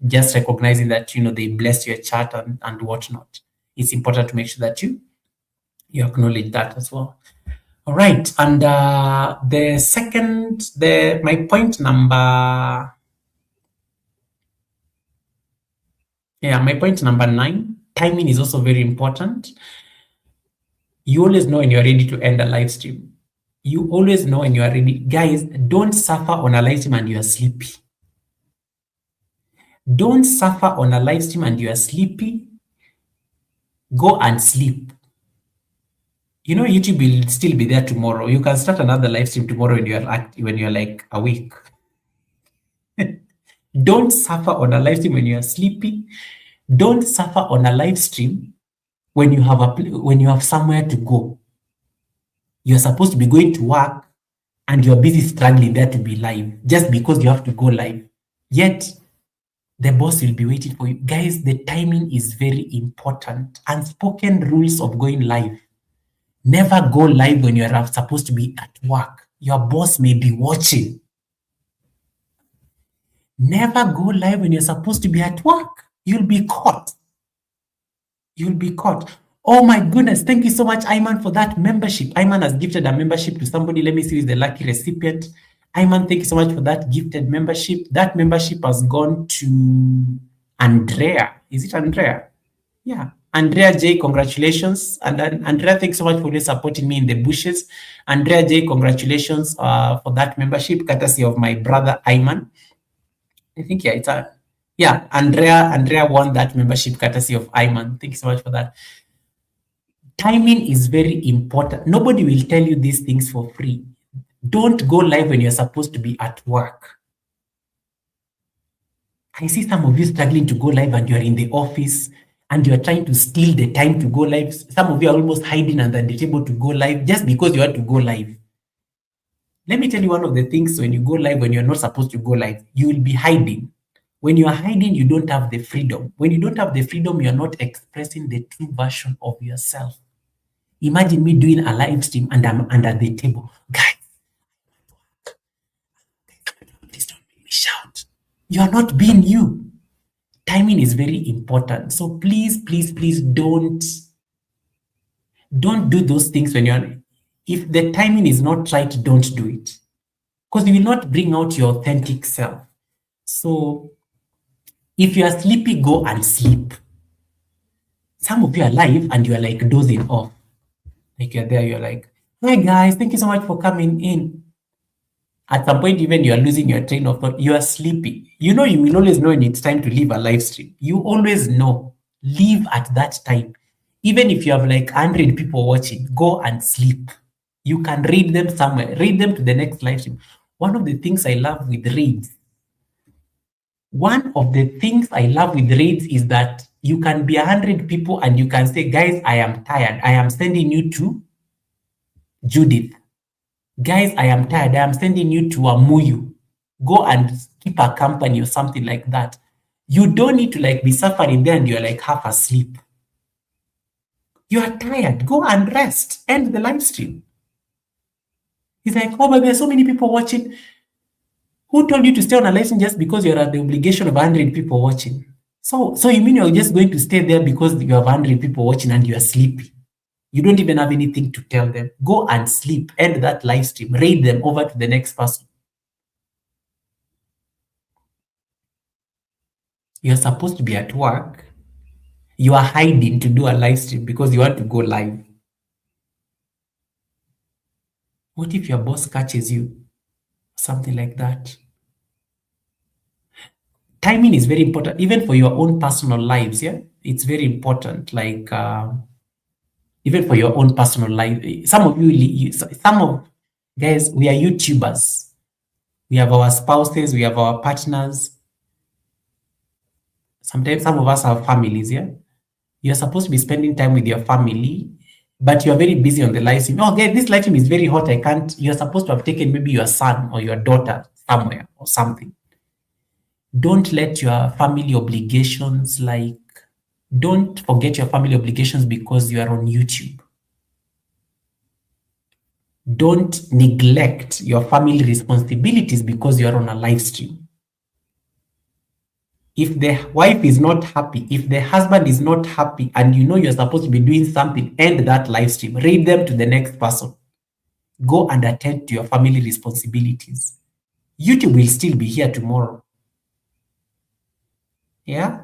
just recognizing that they blessed your chat and whatnot. It's important to make sure that you acknowledge that as well. All right, and my point number. Yeah, my point number 9, timing is also very important. You always know when you're ready to end a live stream. You always know when you are ready. Guys, don't suffer on a live stream and you are sleepy. Don't suffer on a live stream and you are sleepy. Go and sleep. YouTube will still be there tomorrow. You can start another live stream tomorrow when you're like awake. Don't suffer on a live stream when you are sleepy. Don't suffer on a live stream when you have somewhere to go. You're supposed to be going to work and you're busy struggling there to be live just because you have to go live. Yet the boss will be waiting for you. Guys, the timing is very important. Unspoken rules of going live. Never go live when you're supposed to be at work. Your boss may be watching. Never go live when you're supposed to be at work. You'll be caught. You'll be caught. Oh my goodness. Thank you so much, Ayman, for that membership. Ayman has gifted a membership to somebody. Let me see who is the lucky recipient. Ayman, thank you so much for that gifted membership. That membership has gone to Andrea. Is it Andrea? Yeah. Andrea J, congratulations. And then Andrea, thanks so much for supporting me in the bushes. Andrea J, congratulations for that membership, courtesy of my brother Ayman. I think, Andrea won that membership courtesy of Ayman. Thank you so much for that. Timing is very important. Nobody will tell you these things for free. Don't go live when you're supposed to be at work. I see some of you struggling to go live and you're in the office and you're trying to steal the time to go live. Some of you are almost hiding under the table to go live just because you have to go live. Let me tell you one of the things when you go live when you're not supposed to go live, you will be hiding. When you are hiding, you don't have the freedom. When you don't have the freedom, you're not expressing the true version of yourself. Imagine me doing a live stream and I'm under the table. Guys, please don't make me shout. You are not being you. Timing is very important. So please, please, please don't do those things when you're, if the timing is not right, don't do it. Because you will not bring out your authentic self. So if you are sleepy, go and sleep. Some of you are live and you are like dozing off. Like you're there, you're like, hi guys, thank you so much for coming in. At some point, even you are losing your train of thought. You are sleepy. You know, you will always know when it's time to leave a live stream. You always know. Leave at that time. Even if you have like 100 people watching, go and sleep. You can read them somewhere. Read them to the next live stream. One of the things I love with reads, one of the things I love with reads is that you can be 100 people and you can say, guys, I am tired. I am sending you to Judith. Guys, I am tired. I am sending you to Amuyu. Go and keep a company or something like that. You don't need to like be suffering there and you're like half asleep. You are tired. Go and rest. End the live stream. He's like, oh, but there are so many people watching. Who told you to stay on a live stream just because you're at the obligation of 100 people watching? So you mean you're just going to stay there because you have 100 people watching and you're sleepy? You don't even have anything to tell them. Go and sleep. End that live stream. Raid them over to the next person. You're supposed to be at work. You are hiding to do a live stream because you want to go live. What if your boss catches you? Something like that. Timing is very important, even for your own personal lives. Yeah, it's very important. Like even for your own personal life. Some of some of guys, we are YouTubers. We have our spouses, we have our partners. Sometimes some of us have families. Yeah, you're supposed to be spending time with your family, but you're very busy on the live stream. Oh, guys, this live stream is very hot. I can't. You're supposed to have taken maybe your son or your daughter somewhere or something. Don't let your family obligations like, don't forget your family obligations because you are on YouTube. Don't neglect your family responsibilities because you are on a live stream. If the wife is not happy, if the husband is not happy, and you know you're supposed to be doing something, end that live stream. Read them to the next person. Go and attend to your family responsibilities. YouTube will still be here tomorrow. Yeah.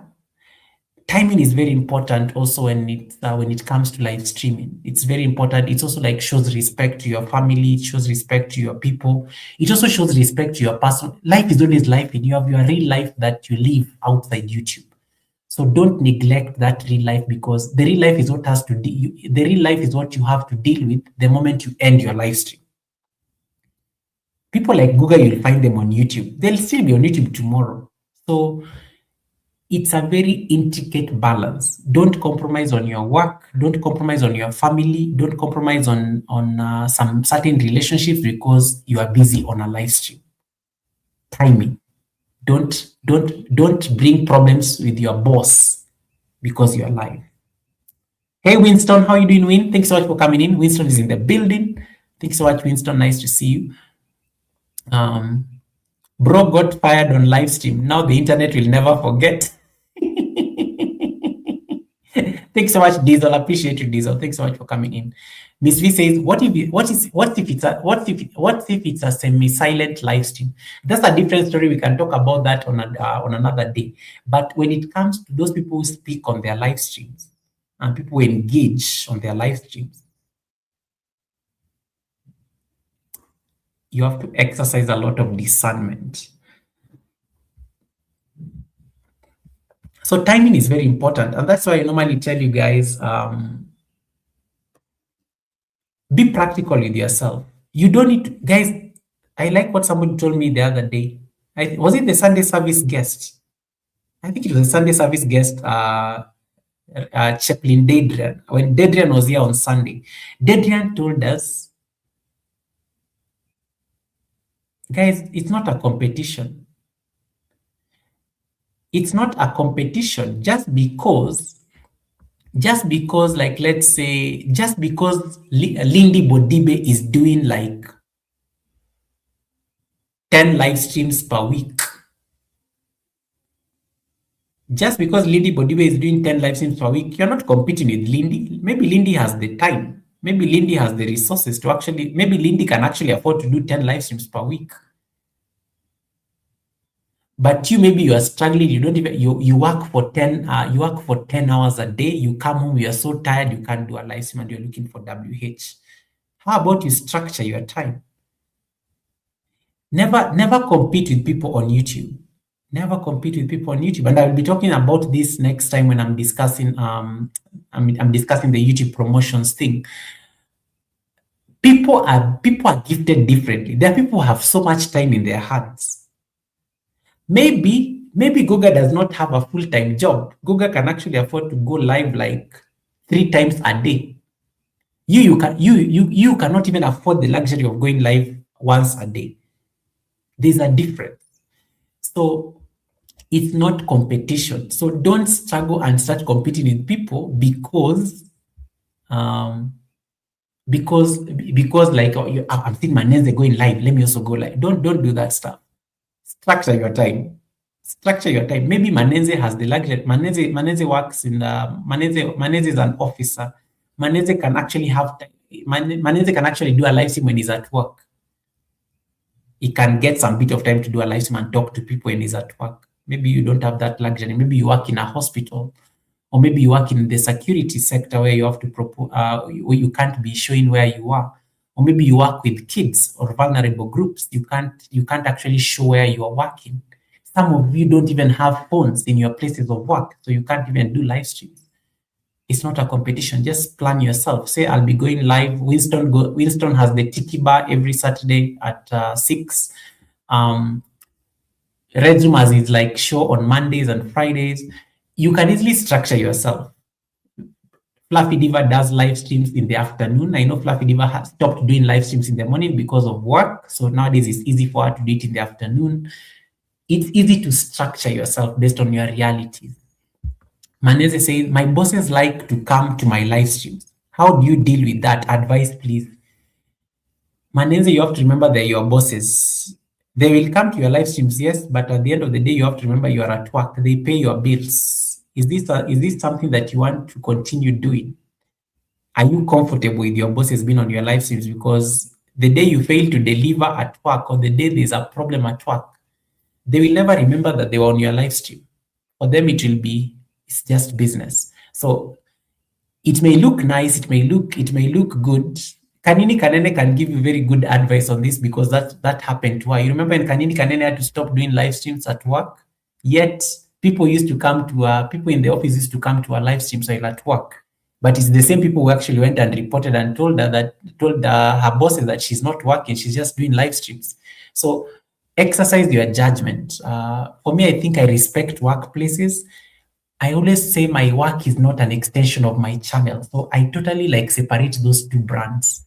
Timing is very important also when it comes to live streaming. It's very important. It's also like shows respect to your family. It shows respect to your people. It also shows respect to your person. Life is always life, and you have your real life that you live outside YouTube. So don't neglect that real life, because the real life is what has to the real life is what you have to deal with the moment you end your live stream. People like Google, you'll find them on YouTube. They'll still be on YouTube tomorrow. So it's a very intricate balance. Don't compromise on your work. Don't compromise on your family. Don't compromise on some certain relationships because you are busy on a live stream. Timing. Don't bring problems with your boss because you're live. Hey Winston, how you doing, Win? Thanks so much for coming in. Winston is in the building. Thanks so much, Winston. Nice to see you. Bro got fired on live stream. Now the internet will never forget. Thanks so much, Diesel. Appreciate you, Diesel. Thanks so much for coming in. Miss V says, what if it's a semi-silent live stream? That's a different story. We can talk about that on another day. But when it comes to those people who speak on their live streams and people who engage on their live streams, you have to exercise a lot of discernment. So timing is very important, and that's why I normally tell you guys, be practical with yourself. You don't need to, guys. I like what somebody told me the other day. Was it the Sunday service guest? I think it was a Sunday service guest, Chaplain Dadrian. When Dadrian was here on Sunday, Dadrian told us, guys, it's not a competition. It's not a competition just because, like, let's say, just because Lindy Bodibe is doing like 10 live streams per week. Just because Lindy Bodibe is doing 10 live streams per week, you're not competing with Lindy. Maybe Lindy has the time. Maybe Lindy has the resources to actually, maybe Lindy can actually afford to do 10 live streams per week. But maybe you are struggling. You don't even, you work for 10 hours a day. You come home, you are so tired, you can't do a live stream and you're looking for WH. How about you structure your time? Never compete with people on YouTube. Never compete with people on YouTube. And I'll be talking about this next time when I'm discussing I'm discussing the YouTube promotions thing. People are gifted differently. There are people who have so much time in their hands. Maybe Google does not have a full-time job. Google can actually afford to go live like 3 times a day. You cannot even afford the luxury of going live once a day. There's a difference. So it's not competition. So don't struggle and start competing with people because like I'm seeing Manenze going live. Let me also go live. Don't do that stuff. Structure your time. Structure your time. Maybe Manenze has the luxury. Manenze works in the Manenze is an officer. Manenze can actually have time. Manenze can actually do a live stream when he's at work. He can get some bit of time to do a live stream and talk to people when he's at work. Maybe you don't have that luxury. Maybe you work in a hospital, or maybe you work in the security sector where you have to propose, where you can't be showing where you are, or maybe you work with kids or vulnerable groups. You can't actually show where you are working. Some of you don't even have phones in your places of work, so you can't even do live streams. It's not a competition. Just plan yourself. Say, I'll be going live. Winston has the Tiki Bar every Saturday at 6. Red Zoom has its like show on Mondays and Fridays. You can easily structure yourself. Fluffy Diva does live streams in the afternoon. I know Fluffy Diva has stopped doing live streams in the morning because of work. So nowadays it's easy for her to do it in the afternoon. It's easy to structure yourself based on your realities. Maneze says, my bosses like to come to my live streams. How do you deal with that? Advice, please. Maneze, you have to remember they're your bosses. They will come to your live streams, yes, but at the end of the day, you have to remember you are at work. They pay your bills. Is this something that you want to continue doing? Are you comfortable with your bosses being on your live streams? Because the day you fail to deliver at work, or the day there's a problem at work, they will never remember that they were on your live stream. For them, it's just business. So it may look nice, it may look good. Kanini Kanene can give you very good advice on this because that happened to her. You remember when Kanini Kanene had to stop doing live streams at work? Yet people in the office used to come to her live streams while at work. But it's the same people who actually went and reported and told her her bosses that she's not working, she's just doing live streams. So exercise your judgment. For me, I think I respect workplaces. I always say my work is not an extension of my channel. So I totally separate those two brands.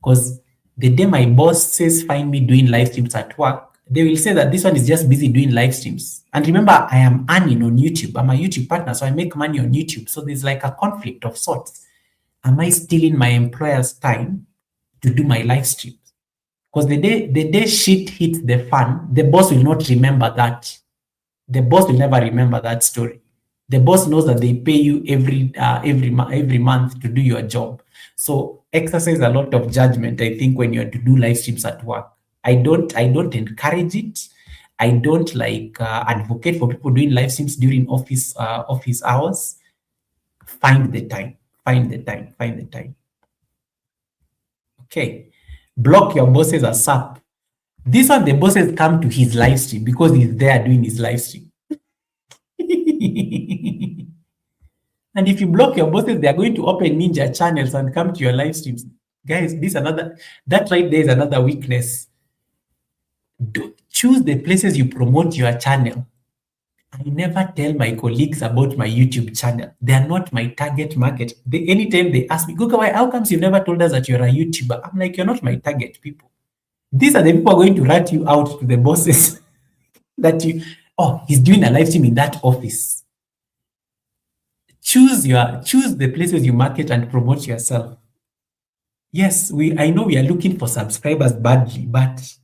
Because the day my bosses find me doing live streams at work, they will say that this one is just busy doing live streams. And remember, I am earning on YouTube. I'm a YouTube partner, so I make money on YouTube. So there's a conflict of sorts. Am I stealing my employer's time to do my live streams? Because the day shit hits the fan, the boss will not remember that. The boss will never remember that story. The boss knows that they pay you every month to do your job. So exercise a lot of judgment, I think, when you're to do live streams at work. I don't encourage it. I don't advocate for people doing live streams during office hours. Find the time. Okay. Block your bosses ASAP. This one, the bosses come to his live stream because he's there doing his live stream. And if you block your bosses, they are going to open ninja channels and come to your live streams. Guys, that right there is another weakness. Choose the places you promote your channel. I never tell my colleagues about my YouTube channel. They are not my target market. Anytime they ask me, Guga, how comes you've never told us that you're a YouTuber? I'm like, you're not my target people. These are the people who are going to rat you out to the bosses that he's doing a live stream in that office. Choose the places you market and promote yourself. Yes, I know we are looking for subscribers badly, but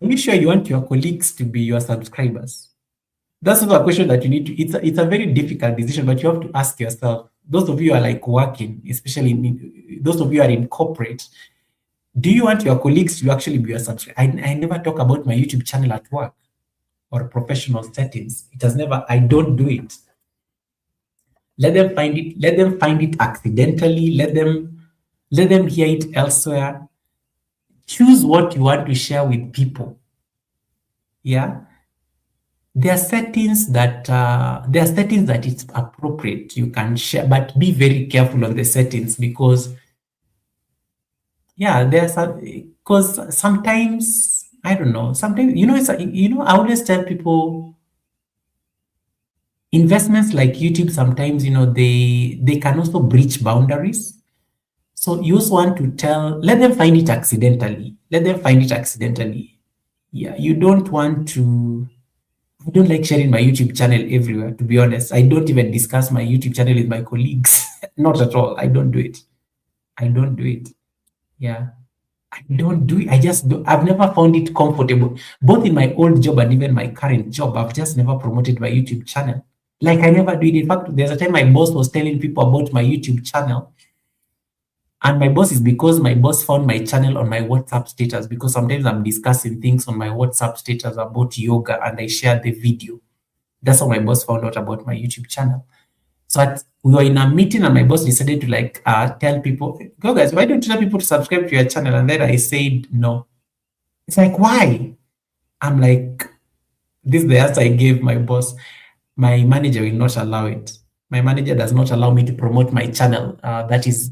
are you sure you want your colleagues to be your subscribers? That's not a question that you need to. It's a very difficult decision, but you have to ask yourself. Those of you who are working, especially those of you who are in corporate, do you want your colleagues to actually be your subscribers? I never talk about my YouTube channel at work or professional settings. I don't do it. Let them find it. Let them find it accidentally. Let them hear it elsewhere. Choose what you want to share with people. Yeah, there are settings that it's appropriate you can share, but be very careful on the settings because yeah, there's a because sometimes I don't know. Sometimes I always tell people investments like YouTube. Sometimes they can also breach boundaries. So you also want to let them find it accidentally. Let them find it accidentally. Yeah, you don't want to. I don't like sharing my YouTube channel everywhere, to be honest. I don't even discuss my YouTube channel with my colleagues. Not at all. I don't do it. I don't do it. Yeah. I don't do it. I just do. I've never found it comfortable. Both in my old job and even my current job, I've just never promoted my YouTube channel. Like I never do it. In fact, there's a time my boss was telling people about my YouTube channel. And my boss is because my boss found my channel on my WhatsApp status because sometimes I'm discussing things on my WhatsApp status about yoga and I shared the video. That's how my boss found out about my YouTube channel. So we were in a meeting and my boss decided to tell people, go guys, why don't you tell people to subscribe to your channel? And then I said no. It's like, why? I'm like, this is the answer I gave my boss. My manager will not allow it. My manager does not allow me to promote my channel. That is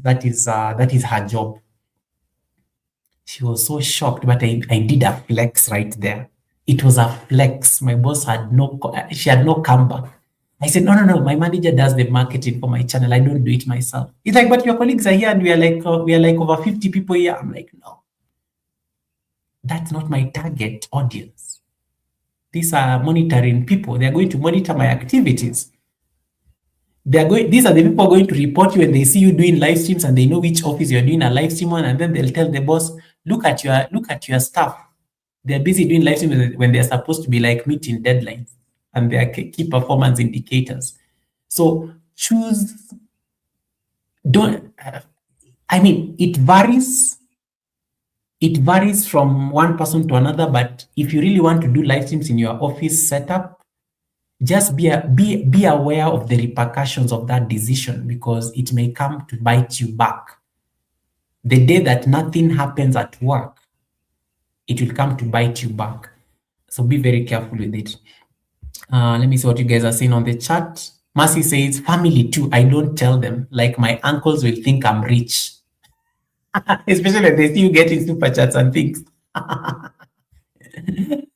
her job. She was so shocked, but I did a flex right there. It was a flex. My boss she had no comeback. I said, no. My manager does the marketing for my channel. I don't do it myself. It's like, but your colleagues are here and we are like over 50 people here. I'm like, no, that's not my target audience. These are monitoring people. They're going to monitor my activities. These are the people going to report you when they see you doing live streams and they know which office you're doing a live stream on, and then they'll tell the boss, look at your staff. They're busy doing live streams when they're supposed to be like meeting deadlines and their key performance indicators. So it varies. It varies from one person to another, but if you really want to do live streams in your office setup, just be aware of the repercussions of that decision because it may come to bite you back. The day that nothing happens at work, it will come to bite you back. So be very careful with it. Let me see what you guys are saying on the chat. Mercy says, family too. I don't tell them. Like my uncles will think I'm rich. Especially when they see you getting super chats and things.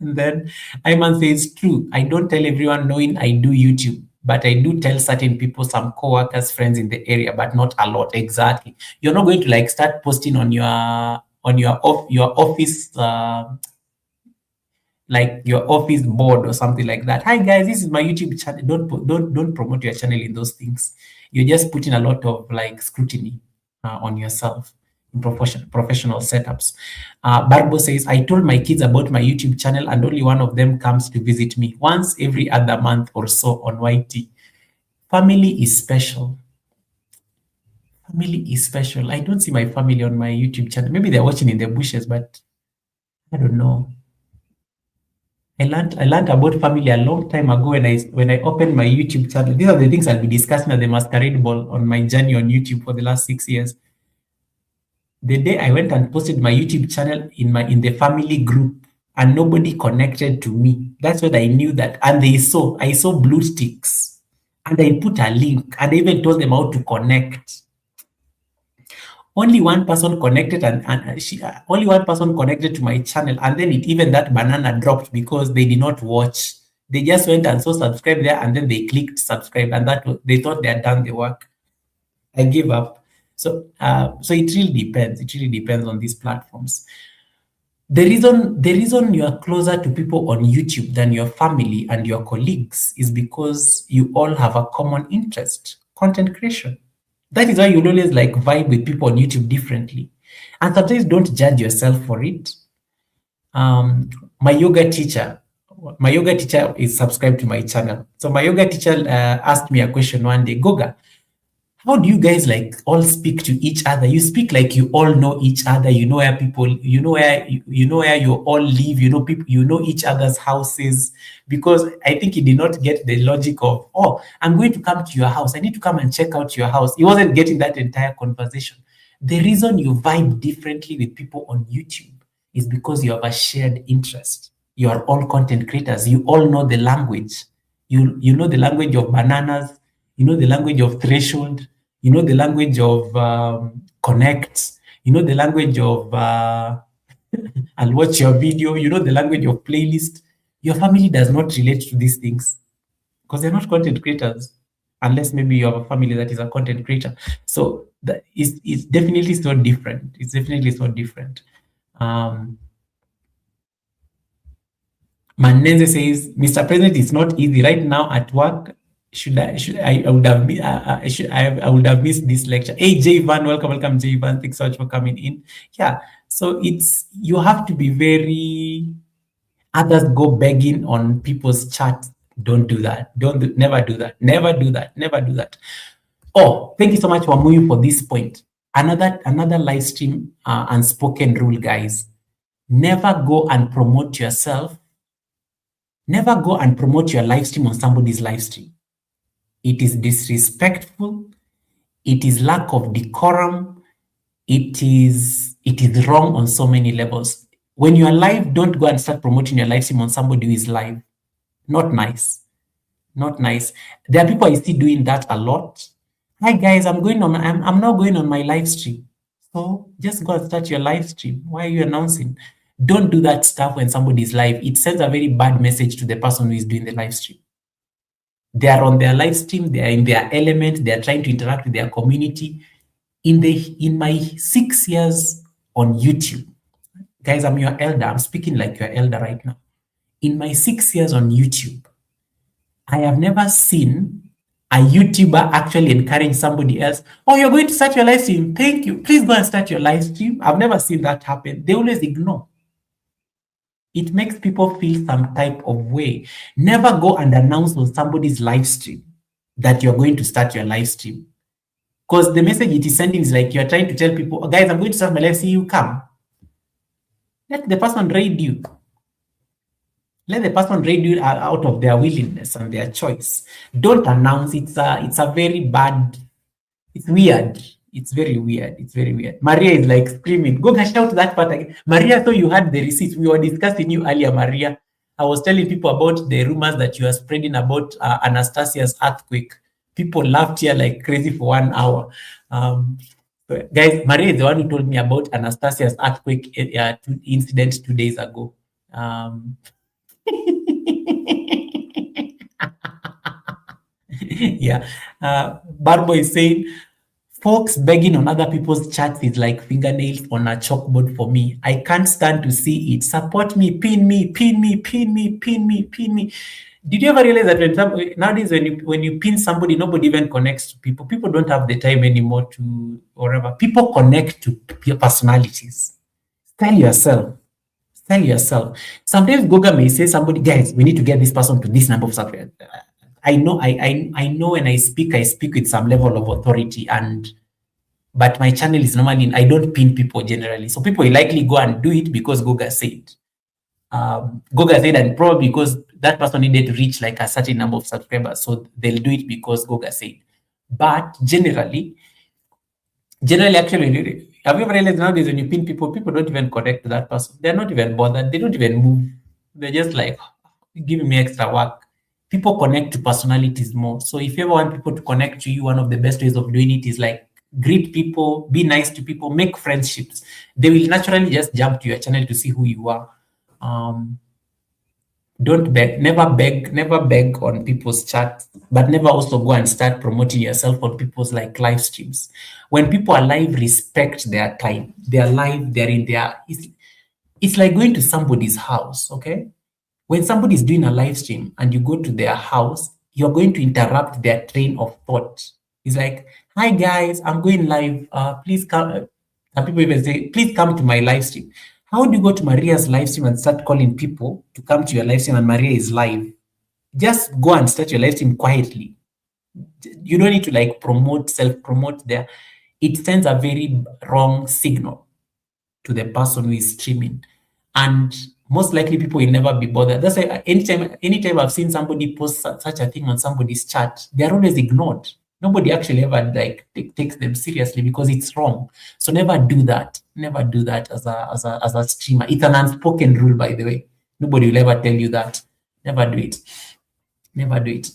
And then Iman says, true. I don't tell everyone knowing I do YouTube, but I do tell certain people, some co-workers, friends in the area, but not a lot. Exactly. You're not going to start posting on your office like your office board or something like that. Hi guys, this is my YouTube channel. Don't promote your channel in those things. You're just putting a lot of scrutiny on yourself in professional setups. Barbo says, I told my kids about my YouTube channel and only one of them comes to visit me once every other month or so on YT. Family is special. Family is special. I don't see my family on my YouTube channel. Maybe they're watching in the bushes, but I don't know. I learned about family a long time ago when I opened my YouTube channel. These are the things I'll be discussing at the Masquerade Ball on my journey on YouTube for the last 6 years. The day I went and posted my YouTube channel in the family group and nobody connected to me, that's when I knew that. And I saw blue sticks and I put a link and I even told them how to connect. Only one person connected only one person connected to my channel, and then even that banana dropped because they did not watch. They just went and saw subscribe there and then they clicked subscribe and they thought they had done the work. I gave up. So it really depends. It really depends on these platforms. The reason you are closer to people on YouTube than your family and your colleagues is because you all have a common interest, content creation. That is why you'll always vibe with people on YouTube differently. And sometimes don't judge yourself for it. My yoga teacher is subscribed to my channel. So my yoga teacher asked me a question one day, Goga, how do you guys all speak to each other? You speak like you all know each other. You know where people, you know where you all live. You know people, you know each other's houses. Because I think he did not get the logic of, oh, I'm going to come to your house. I need to come and check out your house. He wasn't getting that entire conversation. The reason you vibe differently with people on YouTube is because you have a shared interest. You are all content creators. You all know the language. You know the language of bananas. You know the language of threshold. You know the language of connect. You know the language of I'll watch your video. You know the language of playlist. Your family does not relate to these things because they're not content creators, unless maybe you have a family that is a content creator. So that is it's definitely so different. It's definitely so different. Manenze says, Mr. President, it's not easy right now at work. I would have I would have missed this lecture. Hey, Jay Van, welcome, Jay Van. Thanks so much for coming in. Yeah, so it's you have to be very. Others go begging on people's chat. Don't do that. Never do that. Never do that. Never do that. Oh, thank you so much for moving for this point. Another live stream unspoken rule, guys. Never go and promote yourself. Never go and promote your live stream on somebody's live stream. It is disrespectful. It is lack of decorum. It is wrong on so many levels. When you are live, don't go and start promoting your live stream on somebody who is live. Not nice. Not nice. There are people I see doing that a lot. Hi guys, I'm now going on my live stream. So just go and start your live stream. Why are you announcing? Don't do that stuff when somebody is live. It sends a very bad message to the person who is doing the live stream. They are on their live stream, they are in their element, they are trying to interact with their community. In my 6 years on YouTube, guys, I'm your elder. I'm speaking like your elder right now. In my 6 years on YouTube, I have never seen a YouTuber actually encourage somebody else. Oh, you're going to start your live stream. Thank you. Please go and start your live stream. I've never seen that happen. They always ignore. It makes people feel some type of way. Never go and announce on somebody's live stream that you're going to start your live stream. Because the message it is sending is like you're trying to tell people, oh, guys, I'm going to start my live stream, you come. Let the person raid you. Let the person raid you out of their willingness and their choice. Don't announce. It's a very bad, it's weird. It's very weird. It's very weird. Maria is like screaming. Go and shout that part again. Maria, so you had the receipts. We were discussing you earlier, Maria. I was telling people about the rumors that you are spreading about Anastasia's earthquake. People laughed here like crazy for 1 hour. Guys, Maria is the one who told me about Anastasia's earthquake incident 2 days ago. Yeah. Barbo is saying, folks begging on other people's chats is like fingernails on a chalkboard for me. I can't stand to see it. Support me, pin me, pin me, pin me, pin me, pin me. Did you ever realize that nowadays when you pin somebody, nobody even connects to people. People don't have the time anymore to whatever. People connect to your personalities. Tell yourself. Tell yourself. Sometimes Google may say somebody, guys, we need to get this person to this number of subscribers. I know when I speak with some level of authority, but my channel is normally, I don't pin people generally. So people will likely go and do it because Goga said. Goga said, and probably because that person needed to reach like a certain number of subscribers. So they'll do it because Goga said. But generally, actually, have you ever realized nowadays when you pin people, people don't even connect to that person. They're not even bothered. They don't even move. They're just like, giving me extra work. People connect to personalities more. So if you ever want people to connect to you, one of the best ways of doing it is like greet people, be nice to people, make friendships. They will naturally just jump to your channel to see who you are. Don't beg, never beg on people's chat, but never also go and start promoting yourself on people's like live streams. When people are live, respect their time. They're live, they're in their, it's like going to somebody's house, okay? When somebody is doing a live stream and you go to their house, you're going to interrupt their train of thought. It's like, hi guys, I'm going live. Please come. Some people even say, please come to my live stream. How do you go to Maria's live stream and start calling people to come to your live stream and Maria is live? Just go and start your live stream quietly. You don't need to like self-promote there. It sends a very wrong signal to the person who is streaming. And most likely people will never be bothered. That's why anytime I've seen somebody post such a thing on somebody's chat, they're always ignored. Nobody actually ever like takes them seriously because it's wrong. So never do that. Never do that as a streamer. It's an unspoken rule, by the way. Nobody will ever tell you that. Never do it. Never do it.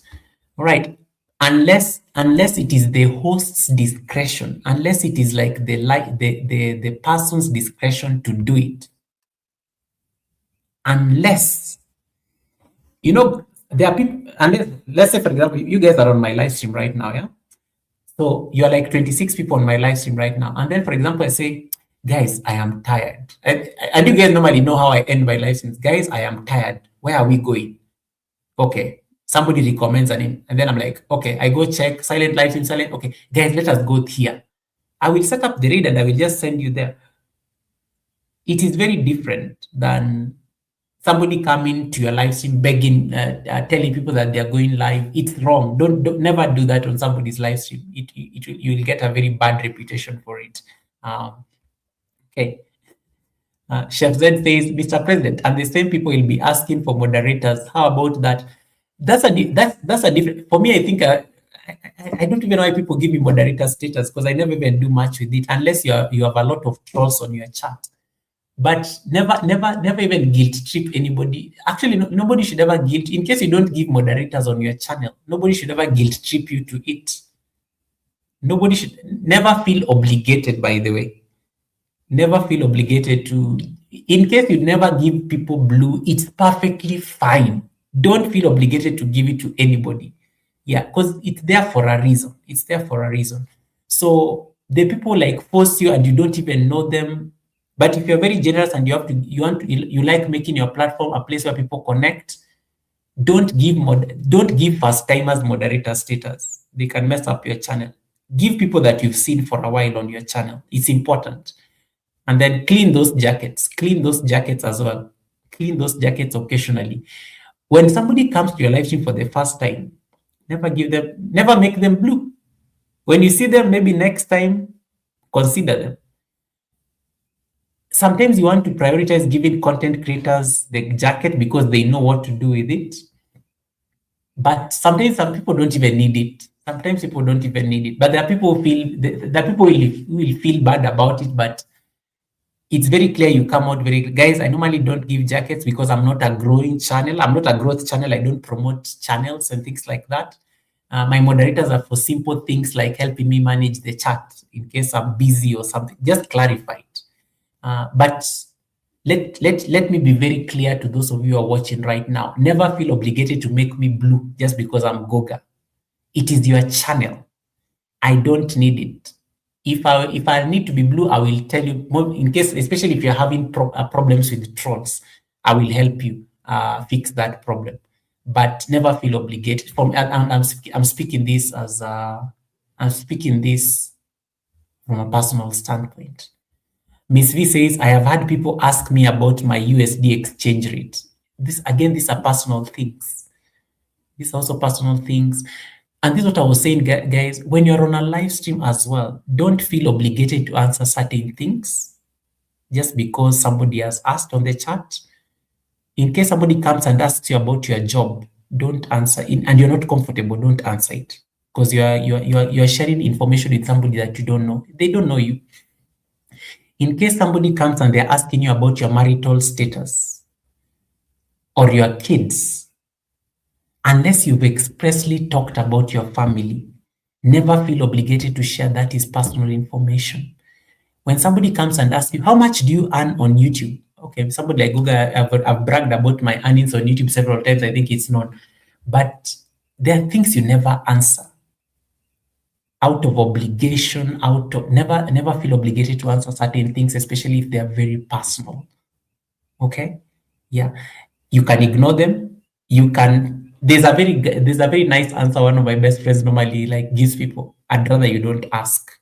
All right. Unless it is the host's discretion, unless it is like the person's discretion to do it, unless there are people, unless, let's say for example, you guys are on my live stream right now, yeah. So you're like 26 people on my live stream right now, and then for example, I say, guys, I am tired, and you guys normally know how I end my live streams. Guys, I am tired. Where are we going? Okay. Somebody recommends a name, and then I'm like, okay, I go check silent live stream, silent. Okay, guys, let us go here. I will set up the read and I will just send you there. It is very different than somebody coming to your live stream begging, telling people that they are going live. It's wrong. Don't never do that on somebody's live stream. You will get a very bad reputation for it. Okay. Chef Z says, Mr. President, and the same people will be asking for moderators. How about that? That's a different. For me, I think I don't even know why people give me moderator status, because I never even do much with it unless you have a lot of trolls on your chat. But never even guilt trip anybody. Actually, nobody should ever guilt. In case you don't give moderators on your channel, nobody should ever guilt trip you to it. Nobody should never feel obligated. By the way, never feel obligated to. In case you never give people blue, it's perfectly fine. Don't feel obligated to give it to anybody. Yeah, because it's there for a reason. It's there for a reason. So the people like force you and you don't even know them. But if you're very generous and you like making your platform a place where people connect, don't give first timers moderator status. They can mess up your channel. Give people that you've seen for a while on your channel. It's important. And then clean those jackets. Clean those jackets as well. Clean those jackets occasionally. When somebody comes to your live stream for the first time, never make them blue. When you see them, maybe next time, consider them. Sometimes you want to prioritize giving content creators the jacket because they know what to do with it. But sometimes some people don't even need it. Sometimes people don't even need it. But there are people who will feel bad about it, but it's very clear you come out very, guys, I normally don't give jackets because I'm not a growing channel. I'm not a growth channel. I don't promote channels and things like that. My moderators are for simple things like helping me manage the chat in case I'm busy or something. Just clarify it. But let me be very clear to those of you who are watching right now. Never feel obligated to make me blue just because I'm Goga. It is your channel. I don't need it. If I need to be blue, I will tell you more in case, especially if you're having problems with trolls, I will help you fix that problem. But never feel obligated. I'm speaking this from a personal standpoint. Miss V says, I have had people ask me about my USD exchange rate. These are personal things. These are also personal things. And this is what I was saying, guys, when you're on a live stream as well, don't feel obligated to answer certain things just because somebody has asked on the chat. In case somebody comes and asks you about your job, don't answer it, and you're not comfortable, don't answer it, because you're sharing information with somebody that you don't know. They don't know you. In case somebody comes and they're asking you about your marital status or your kids, unless you've expressly talked about your family, never feel obligated to share that is personal information. When somebody comes and asks you, how much do you earn on YouTube? Okay, somebody like Google, I've bragged about my earnings on YouTube several times. I think it's known. But there are things you never answer out of obligation, never feel obligated to answer certain things, especially if they are very personal. Okay? Yeah. You can ignore them. You can, there's a very nice answer one of my best friends normally gives people. I'd rather you don't ask.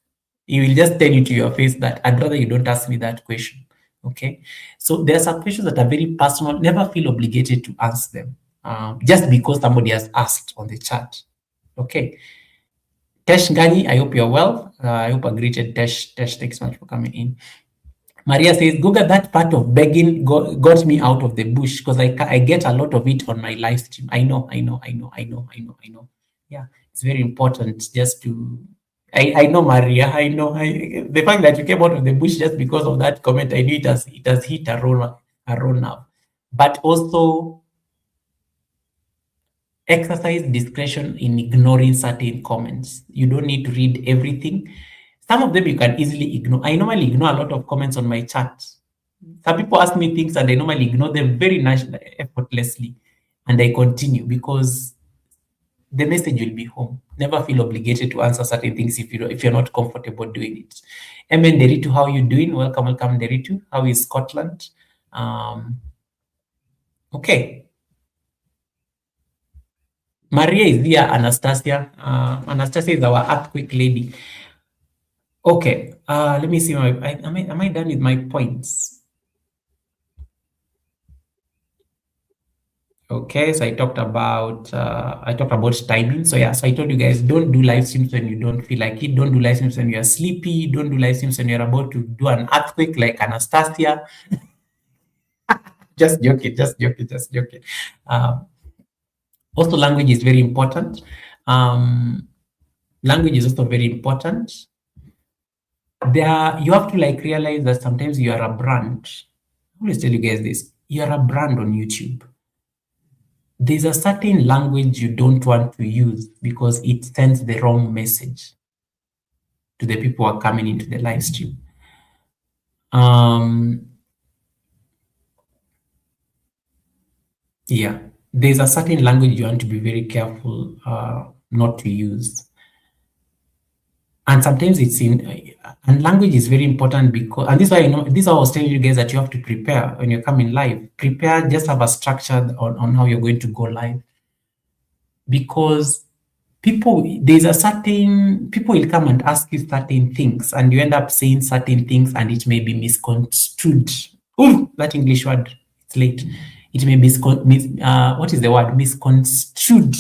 He will just tell you to your face that I'd rather you don't ask me that question. Okay? So there are some questions that are very personal. Never feel obligated to ask them just because somebody has asked on the chat. Okay? Tesh Ngani, I hope you're well. I hope I greeted Tesh. Tesh, thanks so much for coming in. Maria says, Google, that part of begging got me out of the bush because I get a lot of it on my live stream. I know. Yeah, it's very important just to, I know, Maria, I know. The fact that you came out of the bush just because of that comment, I knew it has hit a roll now. but also exercise discretion in ignoring certain comments. You don't need to read everything. Some of them you can easily ignore. I normally ignore a lot of comments on my chat. Some people ask me things and I normally ignore them very effortlessly, and I continue because the message will be home. Never feel obligated to answer certain things if you're not comfortable doing it. Emen Deritu, how you doing? Welcome, welcome, Deritu. How is Scotland? Okay. Maria is here, Anastasia. Anastasia is our earthquake lady. Okay. Let me see. Am I done with my points? Okay, so I talked about timing. So yeah, so I told you guys, don't do live streams when you don't feel like it. Don't do live streams when you're sleepy. Don't do live streams when you're about to do an earthquake like Anastasia. Just joking, just joking, just joking. Also, language is very important. Language is also very important. You have to like realize that sometimes you are a brand. I always tell you guys this: you are a brand on YouTube. There's a certain language you don't want to use because it sends the wrong message to the people who are coming into the live stream. Yeah, there's a certain language you want to be very careful not to use. And sometimes and language is very important because, and this is why, this is why I was telling you guys that you have to prepare when you're coming live. Prepare, just have a structure on how you're going to go live. Because people will come and ask you certain things and you end up saying certain things and it may be misconstrued. Oh, that English word, it's late. It may be, what is the word? Misconstrued.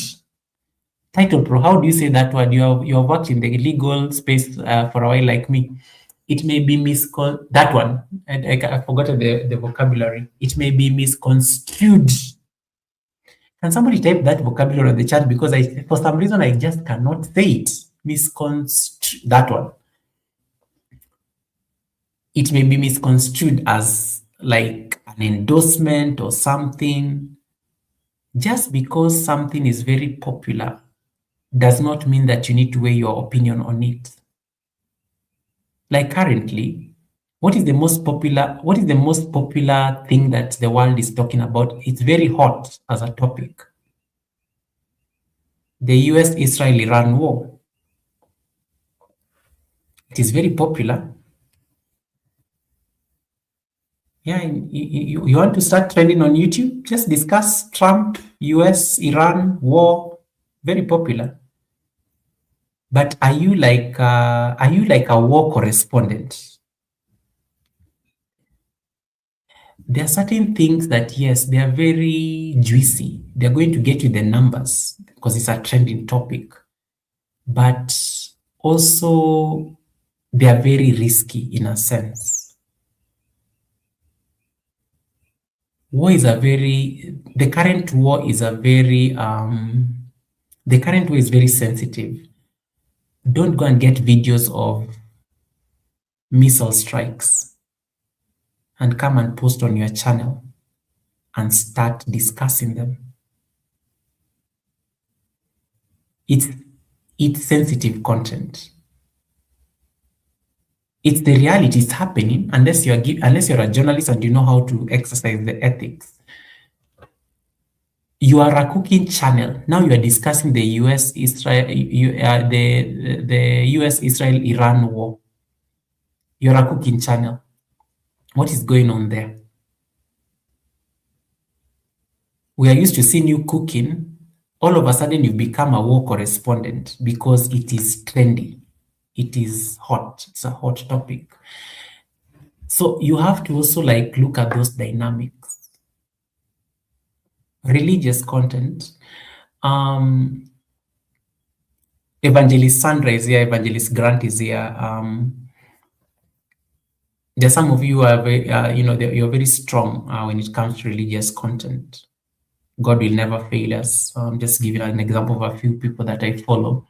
Title Pro, how do you say that word? You have worked in the legal space for a while like me. It may be that one. I forgot the vocabulary. It may be misconstrued. Can somebody type that vocabulary on the chat? Because for some reason, I just cannot say it. Misconstrued, that one. It may be misconstrued as like an endorsement or something. Just because something is very popular does not mean that you need to weigh your opinion on it. Like currently, what is the most popular thing that the world is talking about? It's very hot as a topic. The US-Israel-Iran war. It is very popular. Yeah, you want to start trending on YouTube? Just discuss Trump, US, Iran war. Very popular. But are you like a war correspondent? There are certain things that, yes, they are very juicy. They're going to get you the numbers because it's a trending topic. But also, they are very risky in a sense. The current war is very sensitive. Don't go and get videos of missile strikes and come and post on your channel and start discussing them. It's sensitive content. It's the reality. It's happening unless you're a journalist and you know how to exercise the ethics. You are a cooking channel. Now you are discussing the US-Israel-Iran war. You're a cooking channel. What is going on there? We are used to seeing you cooking. All of a sudden, you become a war correspondent because it is trendy. It is hot. It's a hot topic. So you have to also like look at those dynamics. Religious content. Evangelist Sandra is here. Evangelist Grant is here. There are some of you who are you're very strong when it comes to religious content. God will never fail us. Just giving an example of a few people that I follow.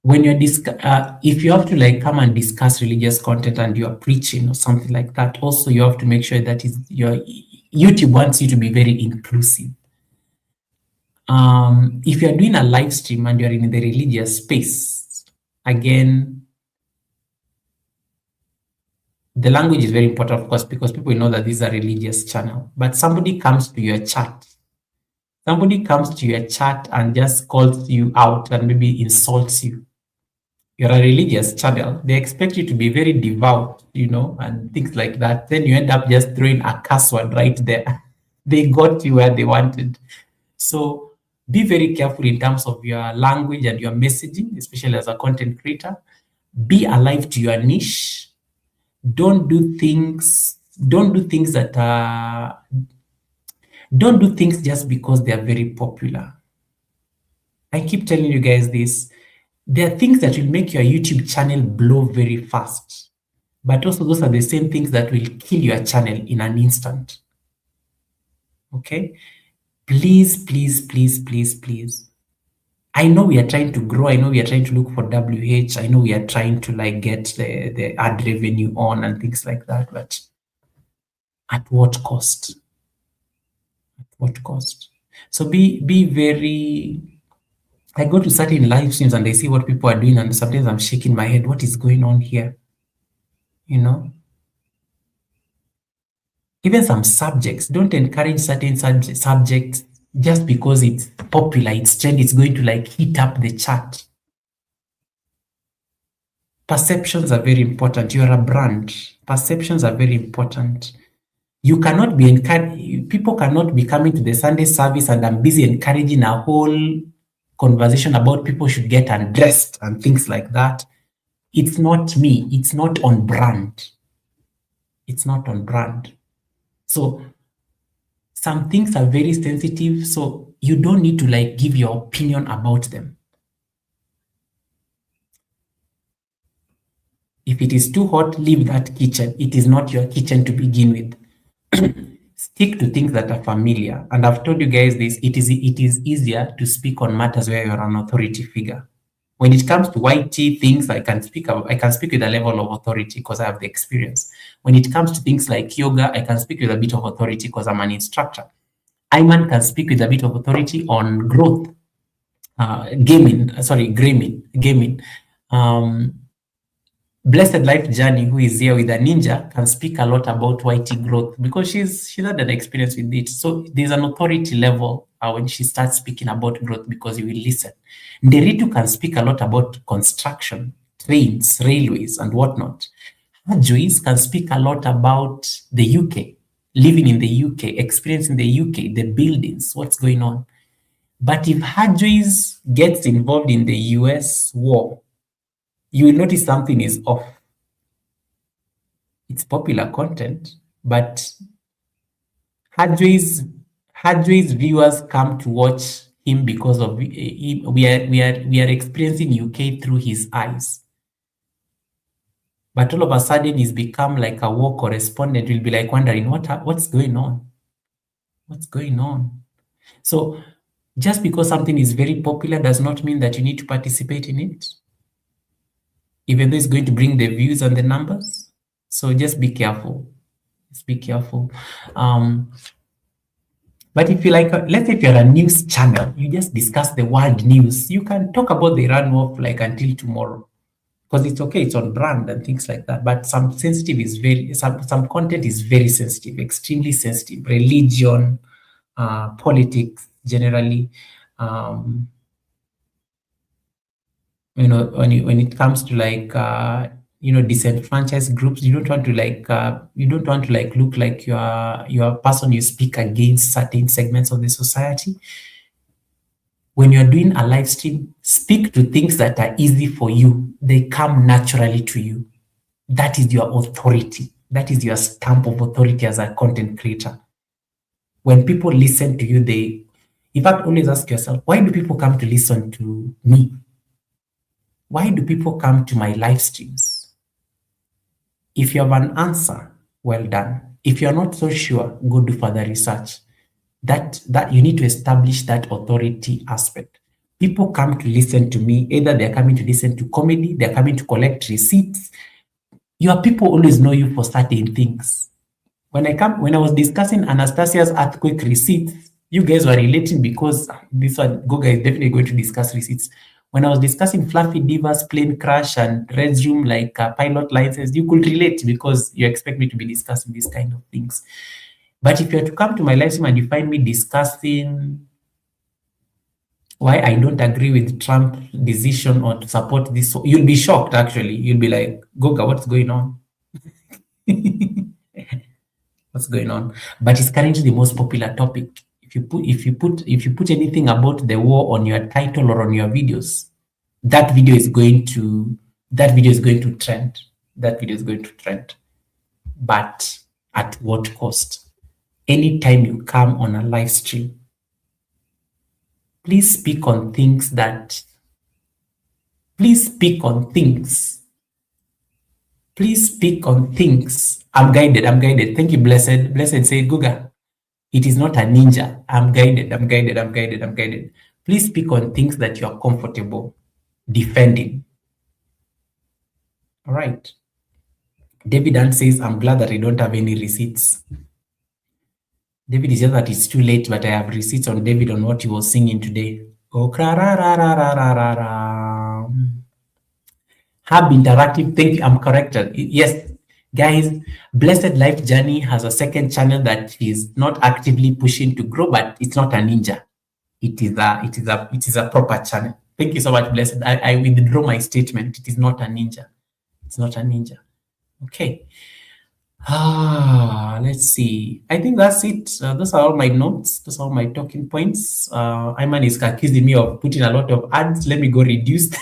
when you're if you have to like come and discuss religious content and you're preaching or something like that, also you have to make sure that is your YouTube wants you to be very inclusive. If you're doing a live stream and you're in the religious space, again, the language is very important, of course, because people know that this is a religious channel. But somebody comes to your chat and just calls you out and maybe insults you. You're a religious channel. They expect you to be very devout, and things like that. Then you end up just throwing a curse word right there. They got you where they wanted. So be very careful in terms of your language and your messaging, especially as a content creator. Be alive to your niche. Don't do things that are don't do things just because they are very popular. I keep telling you guys this. There are things that will make your YouTube channel blow very fast, but also those are the same things that will kill your channel in an instant. Okay? Please, please, please, please, please. I know we are trying to grow. I know we are trying to look for WH. I know we are trying to like get the ad revenue on and things like that, but at what cost? At what cost? So be very. I go to certain live streams and I see what people are doing, and sometimes I'm shaking my head. What is going on here? Even some subjects, don't encourage certain subjects just because it's popular, it's trend, it's going to like heat up the chart. Perceptions are very important. You are a brand. Perceptions are very important. You cannot be people cannot be coming to the Sunday service and I'm busy encouraging a whole conversation about people should get undressed and things like that. It's not me. It's not on brand. It's not on brand. So some things are very sensitive, so you don't need to like give your opinion about them. If it is too hot, leave that kitchen. It is not your kitchen to begin with. Stick to things that are familiar. And I've told you guys this, it is easier to speak on matters where you're an authority figure. When it comes to YT things, I can speak with a level of authority because I have the experience. When it comes to things like yoga, I can speak with a bit of authority because I'm an instructor. Ayman can speak with a bit of authority on growth, gaming. Blessed Life Journey, who is here with a ninja, can speak a lot about YT growth because she's had an experience with it. So there's an authority level when she starts speaking about growth because you will listen. Nderitu can speak a lot about construction, trains, railways, and whatnot. Joyce can speak a lot about the UK, living in the UK, experience in the UK, the buildings, what's going on. But if Joyce gets involved in the US war, you will notice something is off. It's popular content, but Hadjoy's viewers come to watch him because of we are experiencing UK through his eyes. But all of a sudden he's become like a war correspondent. We'll be like wondering what's going on? What's going on? So just because something is very popular does not mean that you need to participate in it, even though it's going to bring the views and the numbers. So just be careful. Just be careful. But if you like, let's say if you're a news channel, you just discuss the world news. You can talk about the Iran war like until tomorrow, because it's okay, it's on brand and things like that. But some content is very sensitive, extremely sensitive. Religion, politics, generally. When it comes to like disenfranchised groups, you don't want to like look like you're a person you speak against certain segments of the society. When you're doing a live stream, speak to things that are easy for you. They come naturally to you. That is your authority. That is your stamp of authority as a content creator. When people listen to you, in fact, always ask yourself, why do people come to listen to me? Why do people come to my live streams? If you have an answer, well done. If you're not so sure, go do further research. That you need to establish that authority aspect. People come to listen to me. Either they're coming to listen to comedy, they're coming to collect receipts. Your people always know you for certain things. When I was discussing Anastasia's earthquake receipts, you guys were relating because this one, Goga is definitely going to discuss receipts. When I was discussing Fluffy Diva's plane crash and Red's room, like pilot license, you could relate because you expect me to be discussing these kind of things. But if you are to come to my live stream and you find me discussing why I don't agree with Trump's decision or to support this, you'll be shocked. Actually, you'll be like, Goga, what's going on? What's going on? But it's currently the most popular topic. If you put anything about the war on your title or on your videos, that video is going to trend. That video is going to trend. But at what cost? Anytime you come on a live stream, please speak on things that please speak on things. I'm guided. Thank you, blessed. Blessed say, Guga, it is not a ninja. I'm guided. Please speak on things that you are comfortable defending. All right. David Ann says, I'm glad that I don't have any receipts. David is just that it's too late, but I have receipts on David on what he was singing today. Oh, Hub Interactive, thank you. I'm corrected. Yes, guys, Blessed Life Journey has a second channel that is not actively pushing to grow, but it's not a ninja. It is a proper channel. Thank you so much, Blessed. I withdraw my statement. It is not a ninja. It's not a ninja. Okay. Let's see. I think that's it. Those are all my notes. Those are all my talking points. Ayman is accusing me of putting a lot of ads. Let me go reduce them.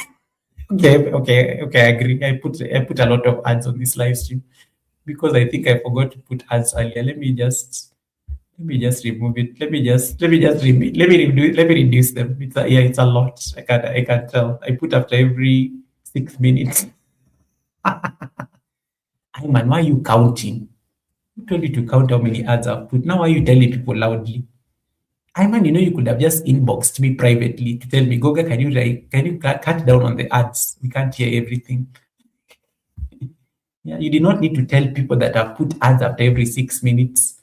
Okay, I agree. I put a lot of ads on this live stream because I think I forgot to put ads earlier. Let me just remove it. Let me reduce them. It's a lot. I can tell. I put after every 6 minutes. Ayman, why are you counting? Who told you to count how many ads I've put? Now why are you telling people loudly? Ayman, you could have just inboxed me privately to tell me, Goga, can you cut down on the ads? We can't hear everything. Yeah, you did not need to tell people that I've put ads after every 6 minutes.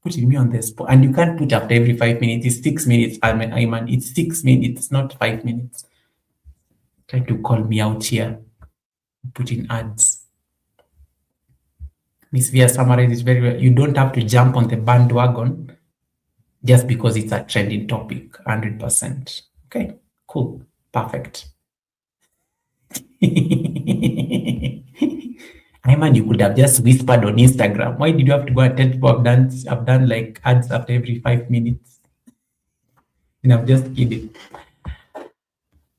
Putting me on the spot. And you can't put after every 5 minutes. It's 6 minutes, Ayman. It's 6 minutes, not 5 minutes. Try to call me out here. Putting ads. Miss Via summarizes very well. You don't have to jump on the bandwagon just because it's a trending topic, 100%. Okay, cool, perfect. Ayman, you could have just whispered on Instagram. Why did you have to go and tell people I've done like ads after every 5 minutes? And I'm just kidding.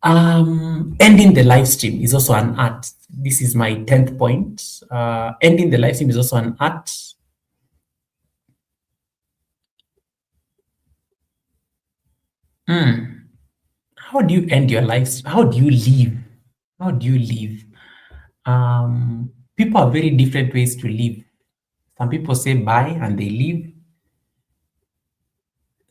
Ending the live stream is also an art. This is my 10th point. Ending the live stream is also an art. How do you end your life? How do you live? How do you live? People have very different ways to live. Some people say bye and they leave.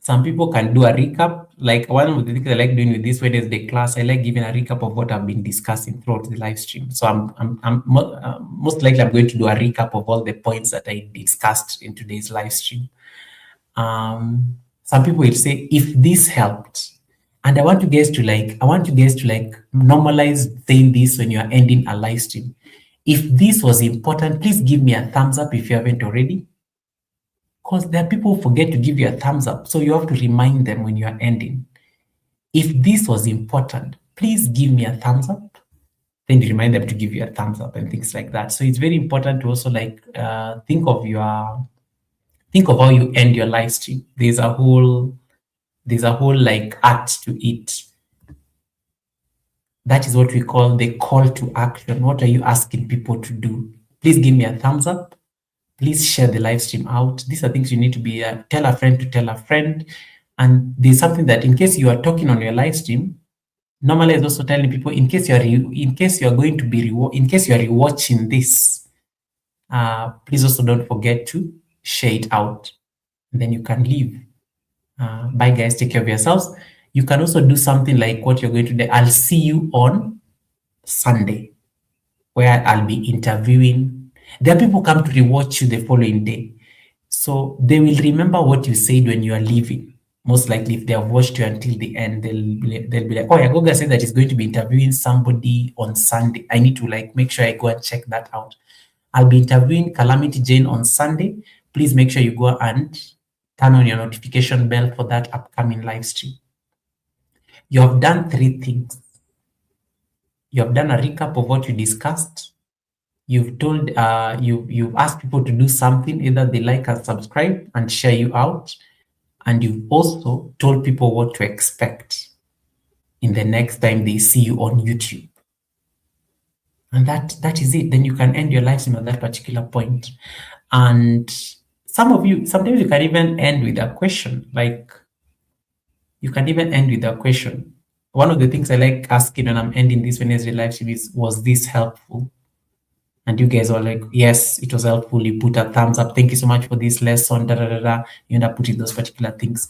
Some people can do a recap. Like one of the things I like doing with this Wednesday class, I like giving a recap of what I've been discussing throughout the live stream. So I'm most likely I'm going to do a recap of all the points that I discussed in today's live stream. Some people will say, if this helped, and I want you guys to normalize saying this when you are ending a live stream. If this was important, please give me a thumbs up if you haven't already. Because there are people who forget to give you a thumbs up. So you have to remind them when you are ending. If this was important, please give me a thumbs up. Then you remind them to give you a thumbs up and things like that. So it's very important to also think of how you end your live stream. There's a whole like art to it. That is what we call the call to action. What are you asking people to do? Please give me a thumbs up. Please share the live stream out. These are things you need to be tell a friend to tell a friend. And there's something that in case you are talking on your live stream, normally is also telling people in case you are rewatching this, please also don't forget to share it out. And then you can leave. Bye guys, take care of yourselves. You can also do something like what you're going to do. I'll see you on Sunday, where I'll be interviewing. There are people come to rewatch you the following day. So they will remember what you said when you are leaving. Most likely, if they have watched you until the end, they'll be like, oh, Yagoga said that he's going to be interviewing somebody on Sunday. I need to like make sure I go and check that out. I'll be interviewing Calamity Jane on Sunday. Please make sure you go and turn on your notification bell for that upcoming live stream. You have done 3 things. You have done a recap of what you discussed. You've told, you've asked people to do something, either they like and subscribe and share you out. And you've also told people what to expect in the next time they see you on YouTube. And that is it. Then you can end your live stream at that particular point. And some of you, sometimes you can even end with a question. Like, you can even end with a question. One of the things I like asking when I'm ending this Wednesday live stream is, was this helpful? And you guys are like, yes, it was helpful. You put a thumbs up. Thank you so much for this lesson. You end up putting those particular things.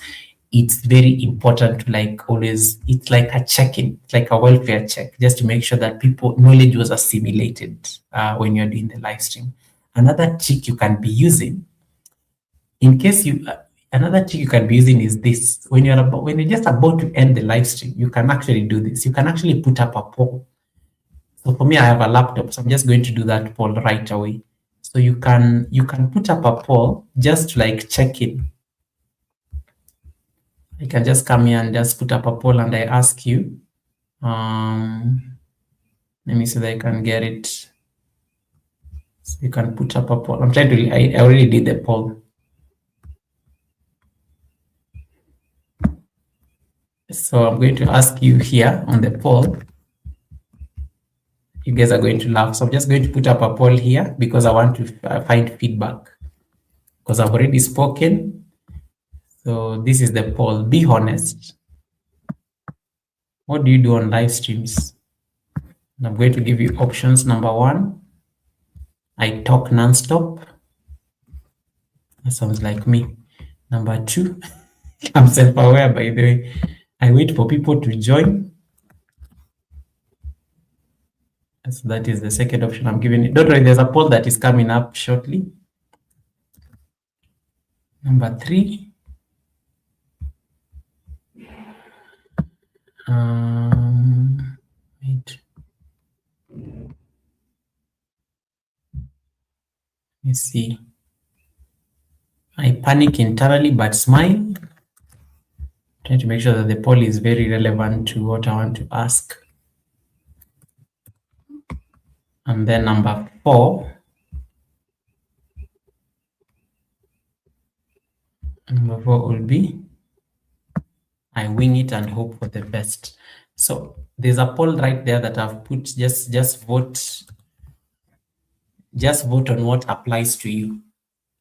It's very important to like always, it's like a check-in, it's like a welfare check, just to make sure that people knowledge was assimilated when you're doing the live stream. Another trick you can be using, in case you, another trick you can be using is this. When you're just about to end the live stream, you can actually do this. You can actually put up a poll. So for me, I have a laptop, so I'm just going to do that poll right away. So you can put up a poll just to like check in. I can just come here and just put up a poll and I ask you, let me see that I can get it. So you can put up a poll. I'm trying to, I already did the poll. So I'm going to ask you here on the poll. You guys are going to laugh. So I'm just going to put up a poll here because I want to find feedback, because I've already spoken. So this is the poll. Be honest. What do you do on live streams? And I'm going to give you options. Number 1, I talk nonstop. That sounds like me. Number 2, I'm self-aware, by the way. I wait for people to join. So that is the second option I'm giving you. Don't worry, there's a poll that is coming up shortly. Number 3, wait. Let's see. I panic internally but smile. Trying to make sure that the poll is very relevant to what I want to ask. And then number 4. Number 4 will be, I wing it and hope for the best. So there's a poll right there that I've put. Just vote. Just vote on what applies to you.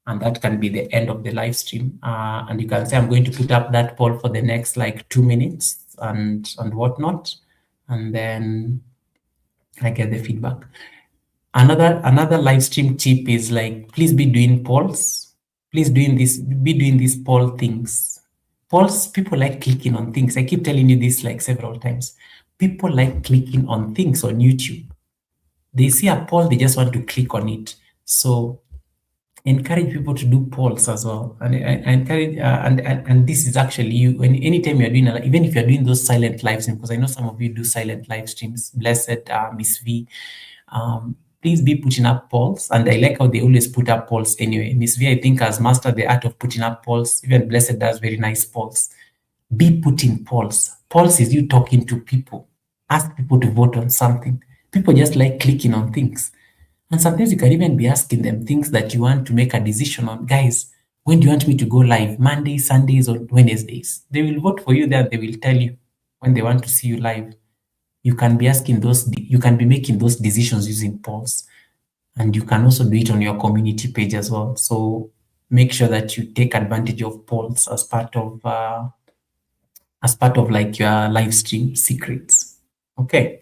And that can be the end of the live stream. And you can say, I'm going to put up that poll for the next like 2 minutes and whatnot. And then I get the feedback. Another live stream tip is like, please be doing polls. Please be doing these poll things. Polls, people like clicking on things. I keep telling you this like several times. People like clicking on things on YouTube. They see a poll, they just want to click on it. So encourage people to do polls as well. And I encourage, and this is actually you, anytime you're doing, even if you're doing those silent live streams, because I know some of you do silent live streams, Blessed, Miss V, please be putting up polls. And I like how they always put up polls anyway. Miss V, I think, has mastered the art of putting up polls. Even Blessed does very nice polls. Be putting polls. Polls is you talking to people. Ask people to vote on something. People just like clicking on things. And sometimes you can even be asking them things that you want to make a decision on. Guys, when do you want me to go live? Mondays, Sundays, or Wednesdays? They will vote for you there. They will tell you when they want to see you live. You can be asking those, you can be making those decisions using polls. And you can also do it on your community page as well. So make sure that you take advantage of polls as part of like your live stream secrets. Okay.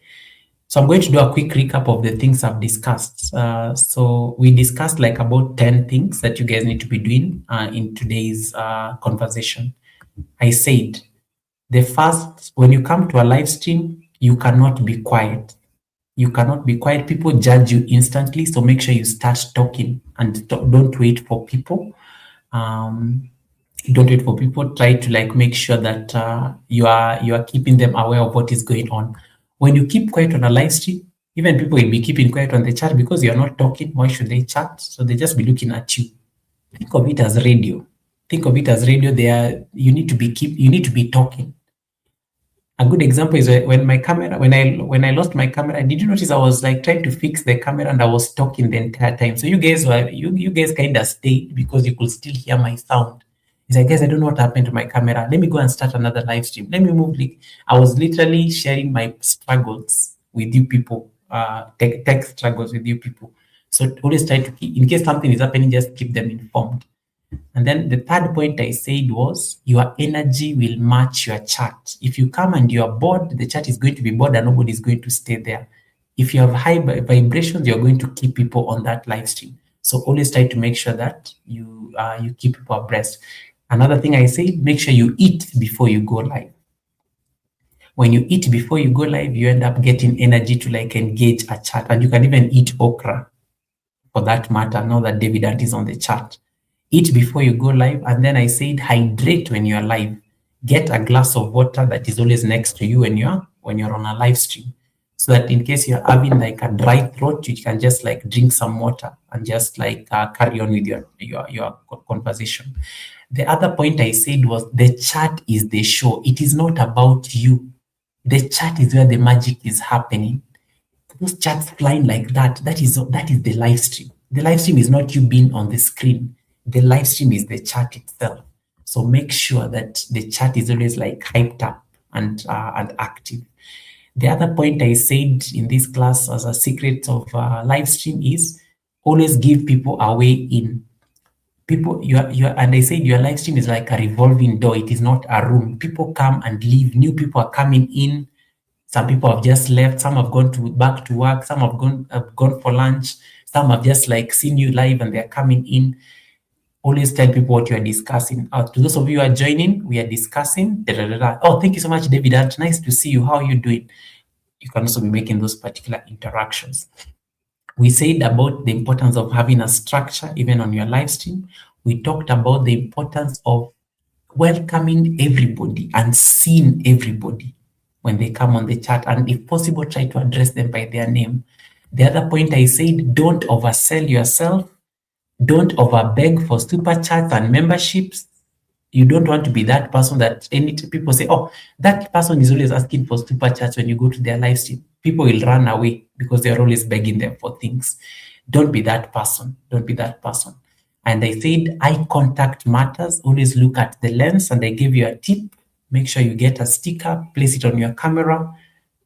So I'm going to do a quick recap of the things I've discussed. So we discussed like about 10 things that you guys need to be doing in today's conversation. I said The first, when you come to a live stream, you cannot be quiet. You cannot be quiet. People judge you instantly. So make sure you start talking and don't wait for people. Um, don't wait for people. Try to like make sure that you are keeping them aware of what is going on. When you keep quiet on a live stream, even people will be keeping quiet on the chat because you're not talking. Why should they chat? So they just be looking at you. Think of it as radio. Think of it as radio. There, you need to be talking. A good example is when my camera, when I lost my camera. Did you notice I was like trying to fix the camera and I was talking the entire time? So you guys kind of stayed because you could still hear my sound. It's like, guys, I don't know what happened to my camera. Let me go and start another live stream. Let me move. I was literally sharing my struggles with you people, tech struggles with you people. So always try to keep, in case something is happening, just keep them informed. And then the third point I said was your energy will match your chat. If you come and you're bored, the chat is going to be bored and nobody is going to stay there. If you have high vibrations, you're going to keep people on that live stream. So always try to make sure that you keep people abreast. Another thing I say, make sure you eat before you go live. When you eat before you go live, you end up getting energy to like engage a chat, and you can even eat okra for that matter. Now that David Ant is on the chat. Eat before you go live. And then I said hydrate when you're live. Get a glass of water that is always next to you when you're on a live stream, so that in case you're having like a dry throat, you can just like drink some water and just like carry on with your conversation. The other point I said was the chat is the show. It is not about you. The chat is where the magic is happening. Those chats flying like that, that is the live stream. The live stream is not you being on the screen. The live stream is the chat itself. So make sure that the chat is always like hyped up and active. The other point I said in this class as a secret of live stream is always give people a way in. People, and I said your live stream is like a revolving door. It is not a room. People come and leave. New people are coming in. Some people have just left. Some have gone back to work. Some have gone for lunch. Some have just like seen you live and they're coming in. Always tell people what you are discussing. To those of you who are joining, we are discussing. Da, da, da, da. Oh, thank you so much, David. Nice to see you. How are you doing? You can also be making those particular interactions. We said about the importance of having a structure even on your live stream. We talked about the importance of welcoming everybody and seeing everybody when they come on the chat, and if possible, try to address them by their name. The other point I said, don't oversell yourself. Don't overbeg for super chats and memberships. You don't want to be that person that any people say, oh, that person is always asking for super chats when you go to their live stream. People will run away because they're always begging them for things. Don't be that person. Don't be that person. And I said eye contact matters. Always look at the lens, and I gave you a tip. Make sure you get a sticker, place it on your camera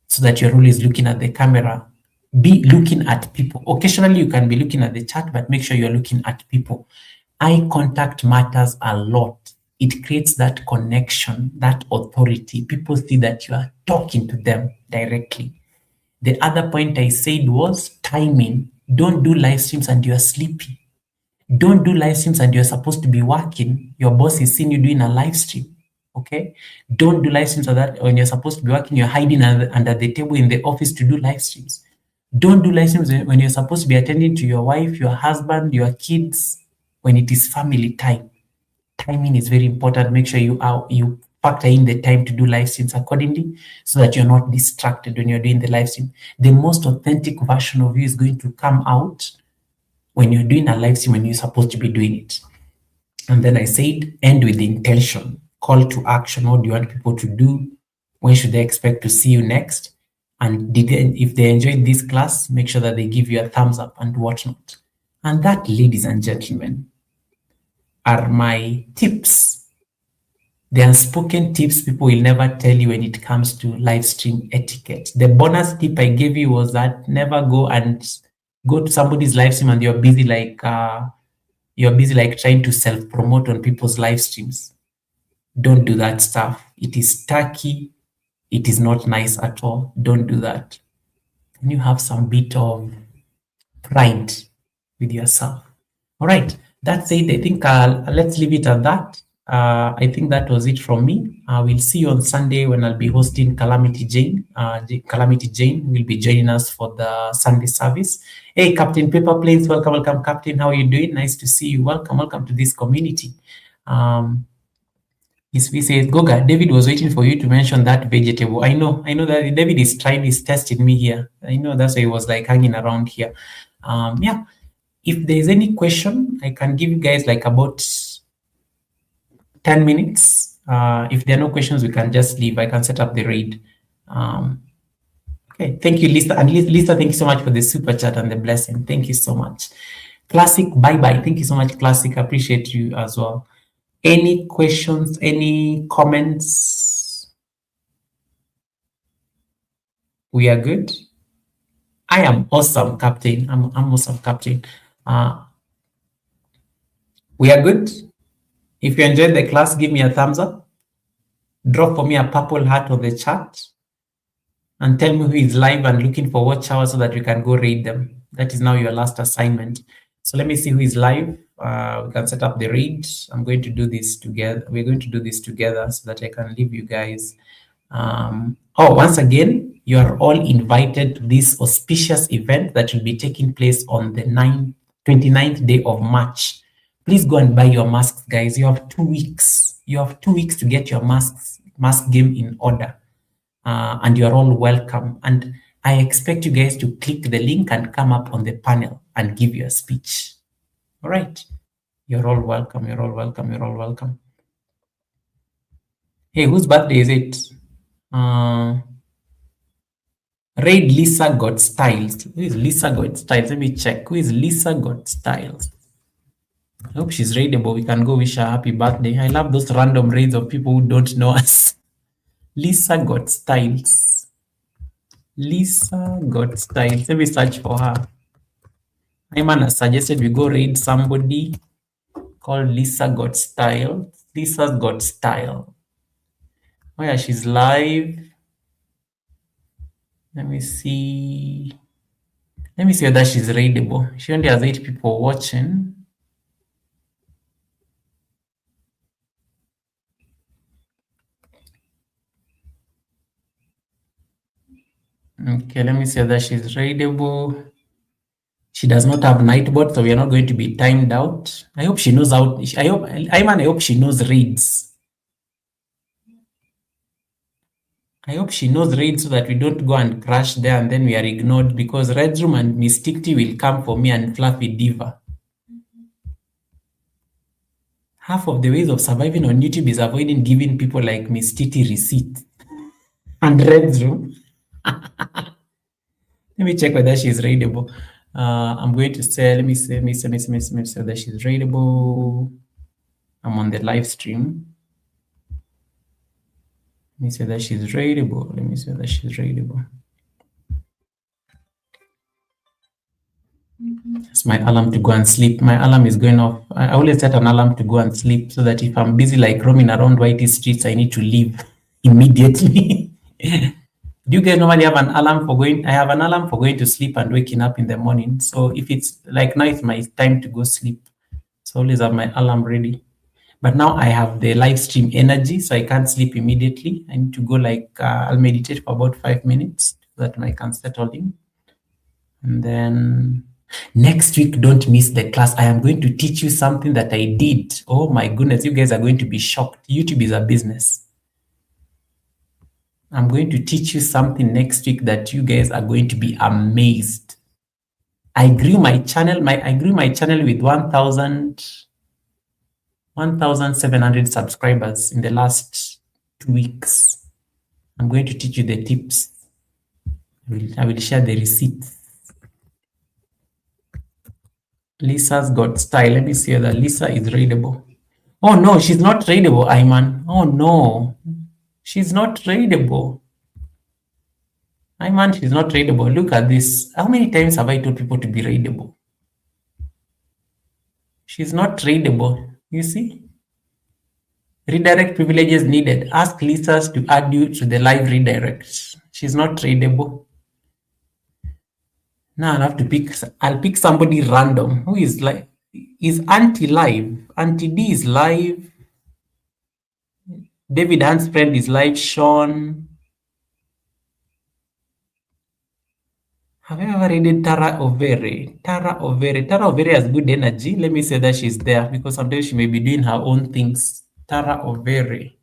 so that you're always looking at the camera. Be looking at people. Occasionally you can be looking at the chat, but make sure you're looking at people. Eye contact matters a lot. It creates that connection, that authority. People see that you are talking to them directly. The other point I said was timing. Don't do live streams and you're sleepy. Don't do live streams and you're supposed to be working. Your boss is seeing you doing a live stream. Okay? Don't do live streams so that when you're supposed to be working, you're hiding under the table in the office to do live streams. Don't do live streams when you're supposed to be attending to your wife, your husband, your kids, when it is family time. Timing is very important. Make sure you factor in the time to do live streams accordingly so that you're not distracted when you're doing the live stream. The most authentic version of you is going to come out when you're doing a live stream when you're supposed to be doing it. And then I said, end with intention. Call to action. What do you want people to do? When should they expect to see you next? And if they enjoyed this class, make sure that they give you a thumbs up and whatnot. And that, ladies and gentlemen, are my tips. The unspoken tips people will never tell you when it comes to live stream etiquette. The bonus tip I gave you was that never go to somebody's live stream and you're busy like trying to self-promote on people's live streams. Don't do that stuff. It is tacky. It is not nice at all. Don't do that. And you have some bit of pride with yourself. All right. That's it. I think let's leave it at that. I think that was it from me. We'll see you on Sunday when I'll be hosting Calamity Jane. Calamity Jane will be joining us for the Sunday service. Hey, Captain Paper Planes, welcome, welcome, Captain. How are you doing? Nice to see you. Welcome, welcome to this community. He says, Goga, David was waiting for you to mention that vegetable. I know that David is testing me here. I know that's why he was like hanging around here. Yeah, if there's any question, I can give you guys like about 10 minutes. If there are no questions, we can just leave. I can set up the raid. Okay, thank you, Lisa. And Lisa, thank you so much for the super chat and the blessing. Thank you so much. Classic, bye-bye. Thank you so much, Classic. Appreciate you as well. Any questions, any comments? We are good. I am awesome, Captain. I'm awesome, Captain. We are good. If you enjoyed the class, give me a thumbs up. Drop for me a purple heart on the chat. And tell me who is live and looking for watch hours so that we can go raid them. That is now your last assignment. So let me see who is live. We can set up the raid. I'm going to do this together. We're going to do this together so that I can leave you guys. Once again, you are all invited to this auspicious event that will be taking place on the 29th day of March. Please go and buy your masks, guys. You have 2 weeks. You have 2 weeks to get your mask game in order. And you are all welcome. And I expect you guys to click the link and come up on the panel and give your speech. All right. You're all welcome. You're all welcome. You're all welcome. Hey, whose birthday is it? Raid Lisa Got Styles. Who is Lisa Got Styles? Let me check. Who is Lisa Got Styles? I hope she's raidable. We can go wish her happy birthday. I love those random raids of people who don't know us. Lisa Got Styles. Lisa Got Styles. Let me search for her. Ayman has suggested we go raid somebody called Lisa Got Style. Lisa's Got Style. Oh yeah, she's live. Let me see. Let me see whether she's raidable. She only has 8 people watching. Okay, let me see whether she's raidable. She does not have Nightbot, so we are not going to be timed out. I hope she knows how. I hope she knows raids. I hope she knows raids so that we don't go and crash there and then we are ignored, because Red Room and Mystic T will come for me and Fluffy Diva. Half of the ways of surviving on YouTube is avoiding giving people like Miss Titi receipt and Red Room. Let me check whether she's raidable. I'm going to say, let me say whether she's raidable. I'm on the live stream. Let me say that she's raidable. Let me say that she's raidable. It's my alarm to go and sleep. My alarm is going off. I always set an alarm to go and sleep so that if I'm busy like roaming around Whitey streets, I need to leave immediately. Do you guys normally have an alarm for going? I have an alarm for going to sleep and waking up in the morning. So if it's like now, it's my time to go sleep. So I always have my alarm ready. But now I have the live stream energy, so I can't sleep immediately. I need to go like, I'll meditate for about 5 minutes so that I can settle in. And then next week, don't miss the class. I am going to teach you something that I did. Oh my goodness, you guys are going to be shocked. YouTube is a business. I'm going to teach you something next week that you guys are going to be amazed. I grew my channel. I grew my channel with 1,700 subscribers in the last 2 weeks. I'm going to teach you the tips. I will share the receipts. Lisa's Got Style. Let me see whether Lisa is raidable. Oh no, she's not raidable, Ayman. Oh no, she's not raidable. Ayman, she's not raidable. Look at this. How many times have I told people to be raidable? She's not raidable. You see? Redirect privileges needed. Ask Lisa to add you to the live redirect. She's not raidable. Now I'll have to pick. I'll pick somebody random. Who is like? Is Auntie live? Auntie D is live. David Hunt's friend is live. Sean. Have you ever read Tara Overe? Tara Overe. Tara Overe has good energy. Let me say that she's there because sometimes she may be doing her own things. Tara Overe.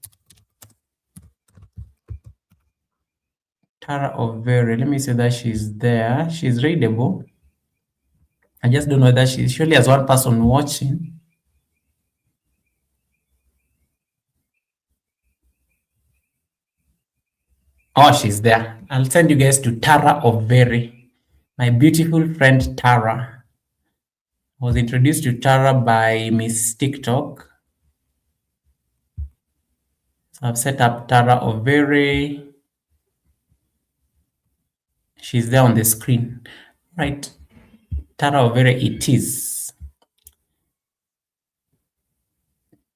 Tara Overe. Let me say that she's there. She's readable. I just don't know whether she surely has one person watching. Oh, she's there. I'll send you guys to Tara Overe. My beautiful friend Tara. I was introduced to Tara by Miss TikTok. So I've set up Tara Overe. She's there on the screen. Right. Tara Overe it is.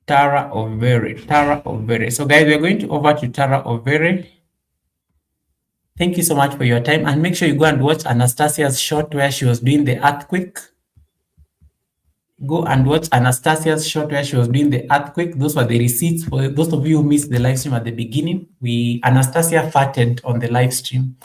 Tara Overe. Tara Overe. So guys, we're going to over to Tara Overe. Thank you so much for your time, and make sure you go and watch Anastasia's short where she was doing the earthquake. Go and watch Anastasia's short where she was doing the earthquake. Those were the receipts. For those of you who missed the live stream at the beginning, Anastasia farted on the live stream.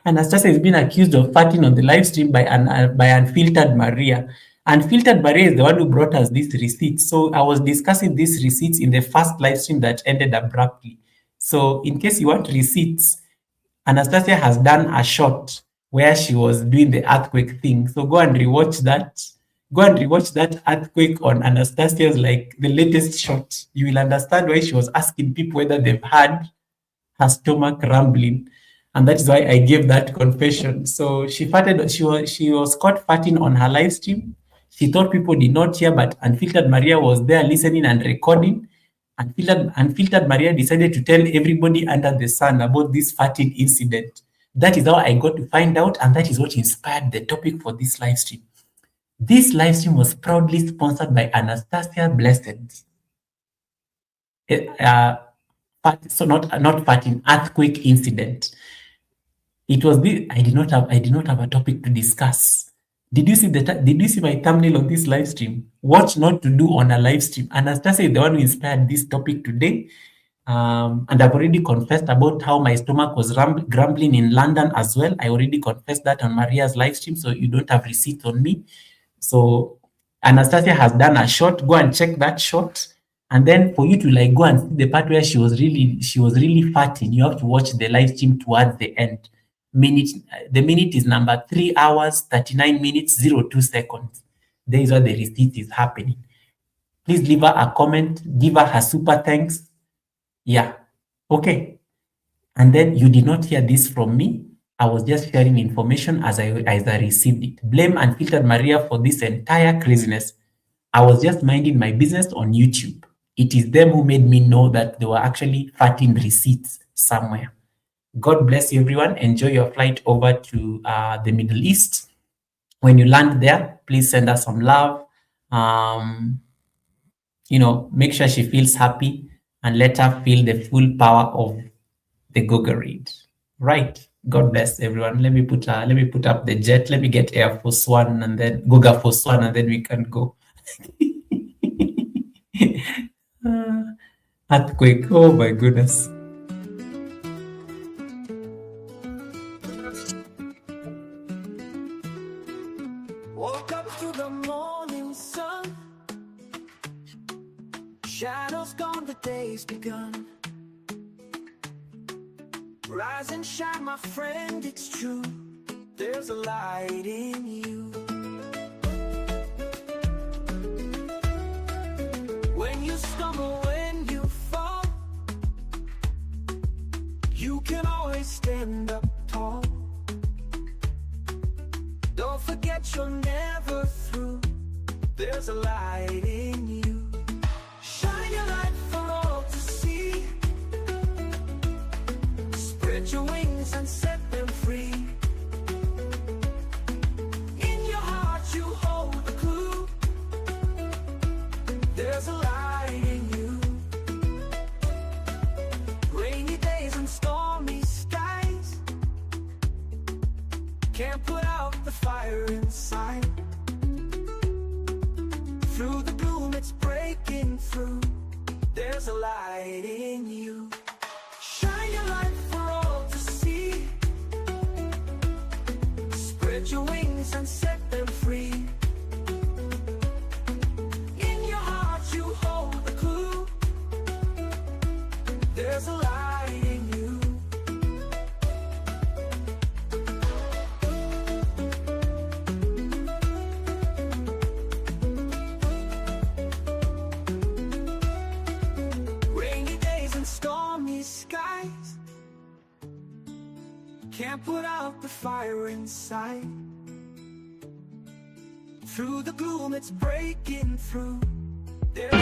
Anastasia is being accused of farting on the live stream by Unfiltered Maria. Unfiltered Maria is the one who brought us these receipts. So I was discussing these receipts in the first live stream that ended abruptly. So in case you want receipts, Anastasia has done a shot where she was doing the earthquake thing. So go and rewatch that. Go and rewatch that earthquake on Anastasia's, like the latest shot. You will understand why she was asking people whether they've had her stomach rumbling. And that is why I gave that confession. So she farted, she was caught farting on her live stream. She thought people did not hear, but Unfiltered Maria was there listening and recording. Unfiltered Maria decided to tell everybody under the sun about this farting incident. That is how I got to find out, and that is what inspired the topic for this live stream. This live stream was proudly sponsored by Anastasia Blessed. So not farting, earthquake incident. It was this. I did not have a topic to discuss. Did you see my thumbnail on this live stream? What not to do on a live stream. Anastasia is the one who inspired this topic today. And I've already confessed about how my stomach was grumbling in London as well. I already confessed that on Maria's live stream, so you don't have receipts on me. So Anastasia has done a shot. Go and check that shot. And then for you to like go and see the part where she was really farting, you have to watch the live stream towards the end. The minute is number 3 hours, 39 minutes, 02 seconds. There is where the receipt is happening. Please leave her a comment, give her super thanks. Yeah. Okay. And then you did not hear this from me. I was just sharing information as I received it. Blame Unfiltered Maria for this entire craziness. I was just minding my business on YouTube. It is them who made me know that they were actually farting receipts somewhere. God bless you, everyone. Enjoy your flight over to the Middle East. When you land there, please send us some love. Make sure she feels happy and let her feel the full power of the Gogarade. Right. God bless everyone. Let me put up the jet. Let me get Air Force One and then Goga Force One, and then we can go. Earthquake. Oh my goodness. Woke up to the morning sun. Shadows gone, the day's begun. Rise and shine, my friend, it's true. There's a light in you. When you stumble, when you fall, you can always stand up tall. Don't forget you're never through. There's a light in you. Shine your light for all to see. Spread your wings and set them free. In your heart you hold the clue. There's a light in you. Rainy days and stormy skies can't put out the fire inside. Through the gloom it's brave. breaking through. There's a light in you. Shine your light for all to see. Spread your wings and set them free. In your heart you hold the clue. There's a light in you. Rainy days and stormy skies can't put out the fire inside. Through the gloom it's breaking through. There's